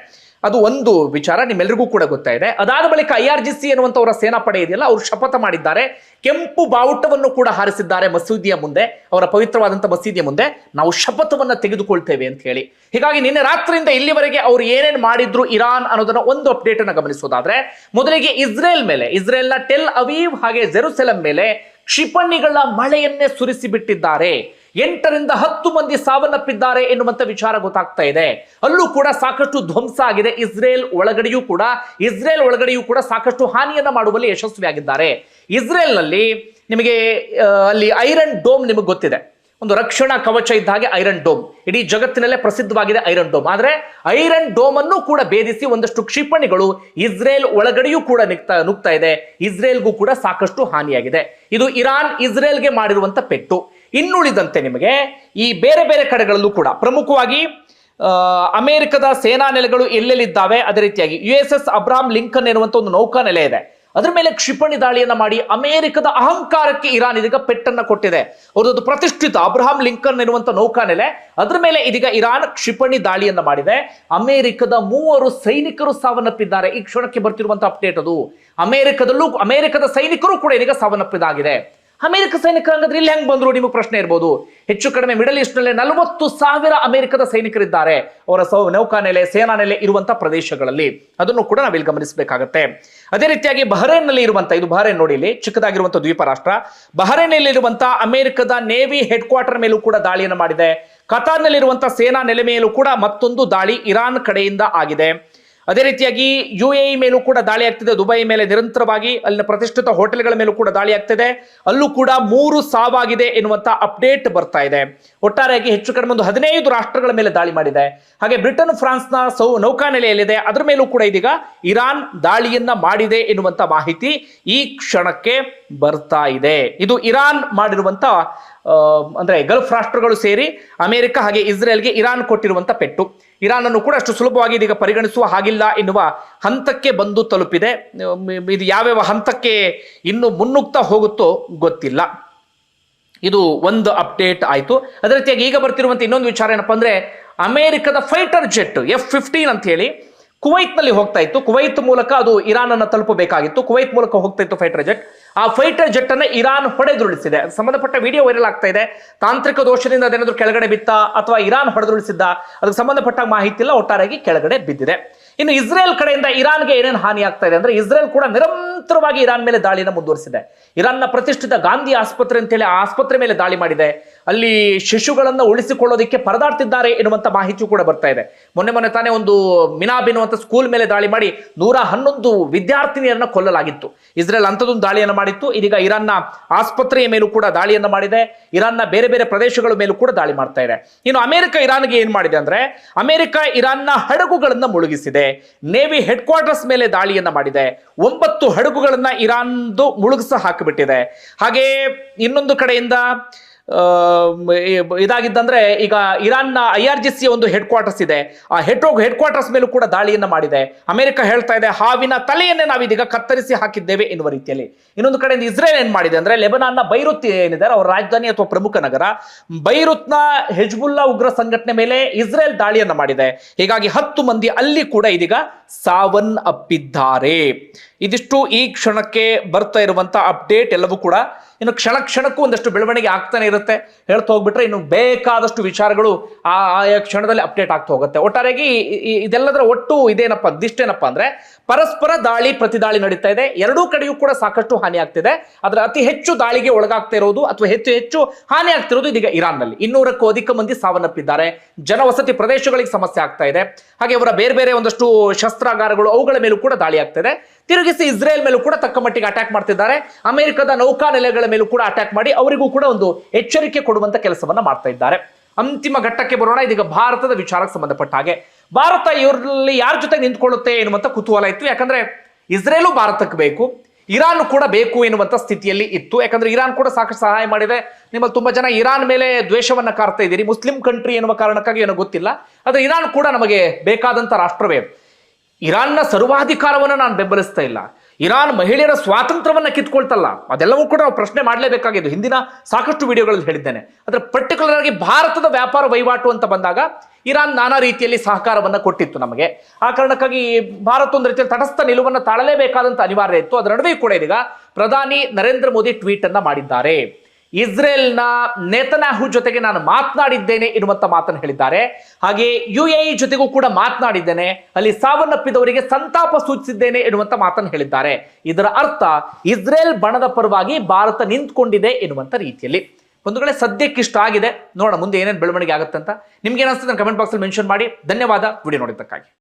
ಅದು ಒಂದು ವಿಚಾರ ನಿಮ್ಮೆಲ್ಲರಿಗೂ ಕೂಡ ಗೊತ್ತಾಯಿದೆ. ಅದಾದ ಬಳಿಕ IRGC ಎನ್ನುವಂತ ಸೇನಾಪಡೆ ಇದೆಯಲ್ಲ, ಅವರು ಶಪಥ ಮಾಡಿದ್ದಾರೆ. ಕೆಂಪು ಬಾವುಟವನ್ನು ಕೂಡ ಹಾರಿಸಿದ್ದಾರೆ ಮಸೀದಿಯ ಮುಂದೆ, ಅವರ ಪವಿತ್ರವಾದಂತಹ ಮಸೀದಿಯ ಮುಂದೆ. ನಾವು ಶಪಥವನ್ನ ತೆಗೆದುಕೊಳ್ತೇವೆ ಅಂತ ಹೇಳಿ. ಹೀಗಾಗಿ ನಿನ್ನೆ ರಾತ್ರಿಯಿಂದ ಇಲ್ಲಿವರೆಗೆ ಅವರು ಏನೇನು ಮಾಡಿದ್ರು ಇರಾನ್ ಅನ್ನೋದನ್ನ ಒಂದು ಅಪ್ಡೇಟ್ ಅನ್ನ ಗಮನಿಸೋದಾದ್ರೆ, ಮೊದಲಿಗೆ ಇಸ್ರೇಲ್ನ ಟೆಲ್ ಅವೀವ್ ಹಾಗೆ ಜೆರುಸೆಲಂ ಮೇಲೆ ಕ್ಷಿಪಣಿಗಳ ಮಳೆಯನ್ನೇ ಸುರಿಸಿ ಬಿಟ್ಟಿದ್ದಾರೆ. 8ರಿಂದ 10 ಮಂದಿ ಸಾವನ್ನಪ್ಪಿದ್ದಾರೆ ಎನ್ನುವಂತ ವಿಚಾರ ಗೊತ್ತಾಗ್ತಾ ಇದೆ. ಅಲ್ಲೂ ಕೂಡ ಸಾಕಷ್ಟು ಧ್ವಂಸ ಆಗಿದೆ. ಇಸ್ರೇಲ್ ಒಳಗಡೆಯೂ ಕೂಡ ಸಾಕಷ್ಟು ಹಾನಿಯನ್ನ ಮಾಡುವಲ್ಲಿ ಯಶಸ್ವಿಯಾಗಿದ್ದಾರೆ. ಇಸ್ರೇಲ್ನಲ್ಲಿ ನಿಮಗೆ ಅಲ್ಲಿ ಐರನ್ ಡೋಮ್ ನಿಮಗೆ ಗೊತ್ತಿದೆ, ಒಂದು ರಕ್ಷಣಾ ಕವಚ ಇದ್ದ ಹಾಗೆ ಐರನ್ ಡೋಮ್. ಇಡೀ ಜಗತ್ತಿನಲ್ಲೇ ಪ್ರಸಿದ್ಧವಾಗಿದೆ ಐರನ್ ಡೋಮ್. ಆದ್ರೆ ಐರನ್ ಡೋಮ್ ಅನ್ನು ಕೂಡ ಭೇದಿಸಿ ಒಂದಷ್ಟು ಕ್ಷಿಪಣಿಗಳು ಇಸ್ರೇಲ್ ಒಳಗಡೆಯೂ ಕೂಡ ನುಗ್ತಾ ಇದೆ. ಇಸ್ರೇಲ್ಗೂ ಕೂಡ ಸಾಕಷ್ಟು ಹಾನಿಯಾಗಿದೆ. ಇದು ಇರಾನ್ ಇಸ್ರೇಲ್ಗೆ ಮಾಡಿರುವಂತ ಪೆಟ್ಟು. ಇನ್ನುಳಿದಂತೆ ನಿಮಗೆ ಈ ಬೇರೆ ಬೇರೆ ಕಡೆಗಳಲ್ಲೂ ಕೂಡ ಪ್ರಮುಖವಾಗಿ ಅಮೆರಿಕದ ಸೇನಾ ನೆಲೆಗಳು ಎಲ್ಲೆಲ್ಲಿದ್ದಾವೆ, ಅದೇ ರೀತಿಯಾಗಿ USS ಅಬ್ರಹಾಂ ಲಿಂಕನ್ ಎನ್ನುವಂತ ಒಂದು ನೌಕಾ ನೆಲೆ ಇದೆ, ಅದರ ಮೇಲೆ ಕ್ಷಿಪಣಿ ದಾಳಿಯನ್ನ ಮಾಡಿ ಅಮೆರಿಕದ ಅಹಂಕಾರಕ್ಕೆ ಇರಾನ್ ಇದೀಗ ಪೆಟ್ಟನ್ನ ಕೊಟ್ಟಿದೆ. ಅವರದ್ದು ಪ್ರತಿಷ್ಠಿತ ಅಬ್ರಹಾಂ ಲಿಂಕನ್ ಎನ್ನುವಂತ ನೌಕಾನೆಲೆ, ಅದರ ಮೇಲೆ ಇದೀಗ ಇರಾನ್ ಕ್ಷಿಪಣಿ ದಾಳಿಯನ್ನ ಮಾಡಿದೆ. ಅಮೆರಿಕದ 3 ಸೈನಿಕರು ಸಾವನ್ನಪ್ಪಿದ್ದಾರೆ. ಈ ಕ್ಷಣಕ್ಕೆ ಬರ್ತಿರುವಂತಹ ಅಪ್ಡೇಟ್ ಅದು. ಅಮೆರಿಕದ ಸೈನಿಕರು ಕೂಡ ಇದೀಗ ಸಾವನ್ನಪ್ಪಿದಾಗಿದೆ. ಅಮೆರಿಕ ಸೈನಿಕರು ಹಂಗಂದ್ರೆ ಇಲ್ಲಿ ಹೆಂಗ್ ಬಂದ್ರು ನಿಮಗೆ ಪ್ರಶ್ನೆ ಇರಬಹುದು. ಹೆಚ್ಚು ಕಡಿಮೆ ಮಿಡಲ್ ಈಸ್ಟ್ ನಲ್ಲಿ 40,000 ಅಮೆರಿಕದ ಸೈನಿಕರಿದ್ದಾರೆ ಅವರ ನೌಕಾನೆಲೆ, ಸೇನಾ ನೆಲೆ ಇರುವಂತಹ ಪ್ರದೇಶಗಳಲ್ಲಿ. ಅದನ್ನು ಕೂಡ ನಾವಿಲ್ಲಿ ಗಮನಿಸಬೇಕಾಗತ್ತೆ. ಅದೇ ರೀತಿಯಾಗಿ ಬಹರೇನ್ ನಲ್ಲಿ ಇರುವಂತಹ, ಇದು ಬಹರೇನ್ ನೋಡಿ, ಇಲ್ಲಿ ಚಿಕ್ಕದಾಗಿರುವಂತಹ ದ್ವೀಪ ರಾಷ್ಟ್ರ ಬಹರೇನ್ ನಲ್ಲಿ ಇರುವಂತಹ ಅಮೆರಿಕದ ನೇವಿ ಹೆಡ್ ಕ್ವಾರ್ಟರ್ ಮೇಲೂ ಕೂಡ ದಾಳಿಯನ್ನು ಮಾಡಿದೆ. ಕತಾರ್ ನಲ್ಲಿರುವಂತಹ ಸೇನಾ ನೆಲೆ ಮೇಲೂ ಕೂಡ ಮತ್ತೊಂದು ದಾಳಿ ಇರಾನ್ ಕಡೆಯಿಂದ ಆಗಿದೆ. ಅದೇ ರೀತಿಯಾಗಿ UAE ಮೇಲೂ ಕೂಡ ದಾಳಿ ಆಗ್ತಿದೆ. ದುಬೈ ಮೇಲೆ ನಿರಂತರವಾಗಿ ಅಲ್ಲಿನ ಪ್ರತಿಷ್ಠಿತ ಹೋಟೆಲ್ಗಳ ಮೇಲೂ ಕೂಡ ದಾಳಿ ಆಗ್ತಿದೆ. ಅಲ್ಲೂ ಕೂಡ 3 ಸಾವಾಗಿದೆ ಎನ್ನುವಂತ ಅಪ್ಡೇಟ್ ಬರ್ತಾ ಇದೆ. ಒಟ್ಟಾರೆಯಾಗಿ ಹೆಚ್ಚು ಕಡಿಮೆ ಒಂದು 15 ರಾಷ್ಟ್ರಗಳ ಮೇಲೆ ದಾಳಿ ಮಾಡಿದೆ. ಹಾಗೆ ಬ್ರಿಟನ್, ಫ್ರಾನ್ಸ್ನ ನೌಕಾನೆಲೆಯಲ್ಲಿದೆ, ಅದರ ಮೇಲೂ ಕೂಡ ಇದೀಗ ಇರಾನ್ ದಾಳಿಯನ್ನ ಮಾಡಿದೆ ಎನ್ನುವಂತ ಮಾಹಿತಿ ಈ ಕ್ಷಣಕ್ಕೆ ಬರ್ತಾ ಇದೆ. ಇದು ಇರಾನ್ ಮಾಡಿರುವಂತ ಅಂದ್ರೆ ಗಲ್ಫ್ ರಾಷ್ಟ್ರಗಳು ಸೇರಿ ಅಮೆರಿಕ ಹಾಗೆ ಇಸ್ರೇಲ್ಗೆ ಇರಾನ್ ಕೊಟ್ಟಿರುವಂತ ಪೆಟ್ಟು. ಇರಾನ್ ಅನ್ನು ಕೂಡ ಅಷ್ಟು ಸುಲಭವಾಗಿ ಇದೀಗ ಪರಿಗಣಿಸುವ ಹಾಗಿಲ್ಲ ಎನ್ನುವ ಹಂತಕ್ಕೆ ಬಂದು ತಲುಪಿದೆ. ಇದು ಯಾವ್ಯಾವ ಹಂತಕ್ಕೆ ಇನ್ನು ಮುನ್ನುಗ್ತಾ ಹೋಗುತ್ತೋ ಗೊತ್ತಿಲ್ಲ. ಇದು ಒಂದು ಅಪ್ಡೇಟ್ ಆಯ್ತು. ಅದೇ ರೀತಿಯಾಗಿ ಈಗ ಬರ್ತಿರುವಂತ ಇನ್ನೊಂದು ವಿಚಾರ ಏನಪ್ಪಾ ಅಂದ್ರೆ, ಅಮೆರಿಕದ ಫೈಟರ್ ಜೆಟ್ F-15 ಅಂತ ಹೇಳಿ ಕುವೈತ್ ನಲ್ಲಿ ಹೋಗ್ತಾ ಇತ್ತು. ಕುವೈತ್ ಮೂಲಕ ಅದು ಇರಾನ್ ಅನ್ನ ತಲುಪಬೇಕಾಗಿತ್ತು. ಕುವೈತ್ ಮೂಲಕ ಹೋಗ್ತಾ ಇತ್ತು ಫೈಟರ್ ಜೆಟ್. ಆ ಫೈಟರ್ ಜೆಟ್ ಅನ್ನ ಇರಾನ್ ಹೊಡೆದುರುಳಿಸಿದೆ. ಸಂಬಂಧಪಟ್ಟ ವಿಡಿಯೋ ವೈರಲ್ ಆಗ್ತಾ ಇದೆ. ತಾಂತ್ರಿಕ ದೋಷದಿಂದ ಅದೇನಾದ್ರೂ ಕೆಳಗಡೆ ಬಿತ್ತ ಅಥವಾ ಇರಾನ್ ಹೊಡೆದುರುಳಿಸಿದ್ದ, ಅದಕ್ಕೆ ಸಂಬಂಧಪಟ್ಟ ಮಾಹಿತಿ ಇಲ್ಲ. ಒಟ್ಟಾರೆಯಾಗಿ ಕೆಳಗಡೆ ಬಿದ್ದಿದೆ. ಇನ್ನು ಇಸ್ರೇಲ್ ಕಡೆಯಿಂದ ಇರಾನ್ಗೆ ಏನೇನು ಹಾನಿ ಆಗ್ತಾ ಇದೆ ಅಂದ್ರೆ, ಇಸ್ರೇಲ್ ಕೂಡ ನಿರಂತರವಾಗಿ ಇರಾನ್ ಮೇಲೆ ದಾಳಿಯನ್ನು ಮುಂದುವರಿಸಿದೆ. ಇರಾನ್ನ ಪ್ರತಿಷ್ಠಿತ ಗಾಂಧಿ ಆಸ್ಪತ್ರೆ ಅಂತೇಳಿ ಆ ಆಸ್ಪತ್ರೆ ಮೇಲೆ ದಾಳಿ ಮಾಡಿದೆ. ಅಲ್ಲಿ ಶಿಶುಗಳನ್ನ ಉಳಿಸಿಕೊಳ್ಳೋದಕ್ಕೆ ಪರದಾಡ್ತಿದ್ದಾರೆ ಎನ್ನುವಂತ ಮಾಹಿತಿ ಕೂಡ ಬರ್ತಾ ಇದೆ. ಮೊನ್ನೆ ತಾನೇ ಒಂದು ಮಿನಾಬ್ ಎನ್ನುವಂತ ಸ್ಕೂಲ್ ಮೇಲೆ ದಾಳಿ ಮಾಡಿ 111 ವಿದ್ಯಾರ್ಥಿನಿಯರನ್ನ ಕೊಲ್ಲಲಾಗಿತ್ತು. ಇಸ್ರೇಲ್ ಅಂಥದೊಂದು ದಾಳಿಯನ್ನು ಮಾಡಿತ್ತು. ಇದೀಗ ಇರಾನ್ನ ಆಸ್ಪತ್ರೆಯ ಮೇಲೂ ಕೂಡ ದಾಳಿಯನ್ನು ಮಾಡಿದೆ. ಇರಾನ್ನ ಬೇರೆ ಬೇರೆ ಪ್ರದೇಶಗಳ ಮೇಲೂ ಕೂಡ ದಾಳಿ ಮಾಡ್ತಾ ಇದೆ. ಇನ್ನು ಅಮೆರಿಕ ಇರಾನ್ಗೆ ಏನ್ ಮಾಡಿದೆ ಅಂದ್ರೆ, ಅಮೆರಿಕ ಇರಾನ್ನ ಹಡಗುಗಳನ್ನ ಮುಳುಗಿಸಿದೆ. ನೇವಿ ಹೆಡ್ ಕ್ವಾರ್ಟರ್ಸ್ ಮೇಲೆ ದಾಳಿಯನ್ನ ಮಾಡಿದೆ. 9 ಹಡಗುಗಳನ್ನ ಇರಾನ್ದು ಮುಳುಗಿಸ ಹಾಕಿಬಿಟ್ಟಿದೆ. ಹಾಗೆ ಇನ್ನೊಂದು ಕಡೆಯಿಂದ ಇದಾಗಿದ್ದಂದ್ರೆ, ಈಗ ಇರಾನ್ನ IRGC ಒಂದು ಹೆಡ್ ಕ್ವಾರ್ಟರ್ಸ್ ಇದೆ. ಆ ಹೆಡ್ ಕ್ವಾರ್ಟರ್ಸ್ ಮೇಲೂ ಕೂಡ ದಾಳಿಯನ್ನ ಮಾಡಿದೆ. ಅಮೆರಿಕ ಹೇಳ್ತಾ ಇದೆ, ಹಾವಿನ ತಲೆಯನ್ನೇ ನಾವಿದೀಗ ಕತ್ತರಿಸಿ ಹಾಕಿದ್ದೇವೆ ಎನ್ನುವ ರೀತಿಯಲ್ಲಿ. ಇನ್ನೊಂದು ಕಡೆಯಿಂದ ಇಸ್ರೇಲ್ ಏನ್ ಮಾಡಿದೆ ಅಂದ್ರೆ, ಲೆಬನಾನ್ನ ಬೈರುತ್ ಏನಿದೆ ಅವರ ರಾಜಧಾನಿ ಅಥವಾ ಪ್ರಮುಖ ನಗರ, ಬೈರುತ್ನ ಹೆಜ್ಬುಲ್ಲಾ ಉಗ್ರ ಸಂಘಟನೆ ಮೇಲೆ ಇಸ್ರೇಲ್ ದಾಳಿಯನ್ನ ಮಾಡಿದೆ. ಹೀಗಾಗಿ 10 ಮಂದಿ ಅಲ್ಲಿ ಕೂಡ ಇದೀಗ ಸಾವನ್ನಪ್ಪಿದ್ದಾರೆ. ಇದಿಷ್ಟು ಈ ಕ್ಷಣಕ್ಕೆ ಬರ್ತಾ ಇರುವಂತ ಅಪ್ಡೇಟ್ ಎಲ್ಲವೂ ಕೂಡ. ಇನ್ನು ಕ್ಷಣಕ್ಕೂ ಒಂದಷ್ಟು ಬೆಳವಣಿಗೆ ಆಗ್ತಾನೆ ಇರುತ್ತೆ. ಹೇಳ್ತಾ ಹೋಗ್ಬಿಟ್ರೆ ಇನ್ನು ಬೇಕಾದಷ್ಟು ವಿಚಾರಗಳು ಆಯಾ ಕ್ಷಣದಲ್ಲಿ ಅಪ್ಡೇಟ್ ಆಗ್ತಾ ಹೋಗುತ್ತೆ. ಒಟ್ಟಾರೆಯಾಗಿ ಇದೆಲ್ಲದರ ಒಟ್ಟು ಇದಿಷ್ಟೇನಪ್ಪ ಅಂದ್ರೆ, ಪರಸ್ಪರ ದಾಳಿ ಪ್ರತಿದಾಳಿ ನಡೀತಾ ಇದೆ. ಎರಡೂ ಕಡೆಯೂ ಕೂಡ ಸಾಕಷ್ಟು ಹಾನಿ ಆಗ್ತಿದೆ. ಅದರ ಅತಿ ಹೆಚ್ಚು ದಾಳಿಗೆ ಒಳಗಾಗ್ತಾ ಇರೋದು ಅಥವಾ ಹೆಚ್ಚು ಹಾನಿ ಆಗ್ತಿರೋದು ಇದೀಗ ಇರಾನ್ನಲ್ಲಿ. 200ಕ್ಕೂ ಅಧಿಕ ಮಂದಿ ಸಾವನ್ನಪ್ಪಿದ್ದಾರೆ. ಜನವಸತಿ ಪ್ರದೇಶಗಳಿಗೆ ಸಮಸ್ಯೆ ಆಗ್ತಾ ಇದೆ. ಹಾಗೆ ಅವರ ಬೇರೆ ಬೇರೆ ಒಂದಷ್ಟು ಶಸ್ತ್ರಾಗಾರಗಳು ಅವುಗಳ ಮೇಲೂ ಕೂಡ ದಾಳಿ ಆಗ್ತಿದೆ. ತಿರುಗಿಸಿ ಇಸ್ರೇಲ್ ಮೇಲೂ ಕೂಡ ತಕ್ಕ ಮಟ್ಟಿಗೆ ಅಟ್ಯಾಕ್ ಮಾಡ್ತಿದ್ದಾರೆ. ಅಮೆರಿಕದ ನೌಕಾ ನೆಲೆಗಳ ಮೇಲೂ ಕೂಡ ಅಟ್ಯಾಕ್ ಮಾಡಿ ಅವರಿಗೂ ಕೂಡ ಒಂದು ಎಚ್ಚರಿಕೆ ಕೊಡುವಂತ ಕೆಲಸವನ್ನ ಮಾಡ್ತಾ ಇದ್ದಾರೆ. ಅಂತಿಮ ಘಟ್ಟಕ್ಕೆ ಬರೋಣ. ಇದೀಗ ಭಾರತದ ವಿಚಾರಕ್ಕೆ ಸಂಬಂಧಪಟ್ಟ ಹಾಗೆ, ಭಾರತ ಇವರಲ್ಲಿ ಯಾರ ಜೊತೆ ನಿಂತ್ಕೊಳ್ಳುತ್ತೆ ಎನ್ನುವಂತ ಕುತೂಹಲ ಇತ್ತು. ಯಾಕಂದ್ರೆ ಇಸ್ರೇಲು ಭಾರತಕ್ಕೆ ಬೇಕು, ಇರಾನ್ ಕೂಡ ಬೇಕು ಎನ್ನುವಂತ ಸ್ಥಿತಿಯಲ್ಲಿ ಇತ್ತು. ಯಾಕಂದ್ರೆ ಇರಾನ್ ಕೂಡ ಸಾಕಷ್ಟು ಸಹಾಯ ಮಾಡಿದೆ. ನಿಮ್ಮಲ್ಲಿ ತುಂಬಾ ಜನ ಇರಾನ್ ಮೇಲೆ ದ್ವೇಷವನ್ನ ಕಾರ್ತಾ ಇದ್ದೀರಿ, ಮುಸ್ಲಿಂ ಕಂಟ್ರಿ ಎನ್ನುವ ಕಾರಣಕ್ಕಾಗಿ ಏನೋ ಗೊತ್ತಿಲ್ಲ. ಆದ್ರೆ ಇರಾನ್ ಕೂಡ ನಮಗೆ ಬೇಕಾದಂತ ರಾಷ್ಟ್ರವೇ. ಇರಾನ್ನ ಸರ್ವಾಧಿಕಾರವನ್ನು ನಾನು ಬೆಂಬಲಿಸ್ತಾ ಇಲ್ಲ. ಇರಾನ್ ಮಹಿಳೆಯರ ಸ್ವಾತಂತ್ರ್ಯವನ್ನ ಕಿತ್ಕೊಳ್ತಲ್ಲ, ಅದೆಲ್ಲವೂ ಕೂಡ ನಾವು ಪ್ರಶ್ನೆ ಮಾಡಲೇಬೇಕಾಗಿದ್ದು. ಹಿಂದಿನ ಸಾಕಷ್ಟು ವಿಡಿಯೋಗಳಲ್ಲಿ ಹೇಳಿದ್ದೇನೆ. ಆದರೆ ಪರ್ಟಿಕ್ಯುಲರ್ ಆಗಿ ಭಾರತದ ವ್ಯಾಪಾರ ವಹಿವಾಟು ಅಂತ ಬಂದಾಗ ಇರಾನ್ ನಾನಾ ರೀತಿಯಲ್ಲಿ ಸಹಕಾರವನ್ನ ಕೊಟ್ಟಿತ್ತು ನಮಗೆ. ಆ ಕಾರಣಕ್ಕಾಗಿ ಭಾರತ ಒಂದು ರೀತಿಯಲ್ಲಿ ತಟಸ್ಥ ನಿಲುವನ್ನು ತಾಳಲೇಬೇಕಾದಂತ ಅನಿವಾರ್ಯ ಇತ್ತು. ಅದರ ನಡುವೆ ಕೂಡ ಇದೀಗ ಪ್ರಧಾನಿ ನರೇಂದ್ರ ಮೋದಿ ಟ್ವೀಟ್ ಅನ್ನ ಮಾಡಿದ್ದಾರೆ. ಇಸ್ರೇಲ್ನ ನೇತನ್ಯಾಹು ಜೊತೆಗೆ ನಾನು ಮಾತನಾಡಿದ್ದೇನೆ ಎನ್ನುವಂತ ಮಾತನ್ನು ಹೇಳಿದ್ದಾರೆ. ಹಾಗೆ UAE ಜೊತೆಗೂ ಕೂಡ ಮಾತನಾಡಿದ್ದೇನೆ, ಅಲ್ಲಿ ಸಾವನ್ನಪ್ಪಿದವರಿಗೆ ಸಂತಾಪ ಸೂಚಿಸಿದ್ದೇನೆ ಎನ್ನುವಂತ ಮಾತನ್ನು ಹೇಳಿದ್ದಾರೆ. ಇದರ ಅರ್ಥ ಇಸ್ರೇಲ್ ಬಣದ ಪರವಾಗಿ ಭಾರತ ನಿಂತ್ಕೊಂಡಿದೆ ಎನ್ನುವಂತ ರೀತಿಯಲ್ಲಿ. ಬಂಧುಗಳೇ, ಸದ್ಯಕ್ಕೆ ಇಷ್ಟ ಆಗಿದೆ. ನೋಡೋಣ ಮುಂದೆ ಏನೇನು ಬೆಳವಣಿಗೆ ಆಗುತ್ತೆ ಅಂತ. ನಿಮ್ಗೆ ಏನಿಸ್ತದೆ ಕಮೆಂಟ್ ಬಾಕ್ಸ್ ಅಲ್ಲಿ ಮೆನ್ಷನ್ ಮಾಡಿ. ಧನ್ಯವಾದ ವಿಡಿಯೋ ನೋಡಿದ್ದಕ್ಕಾಗಿ.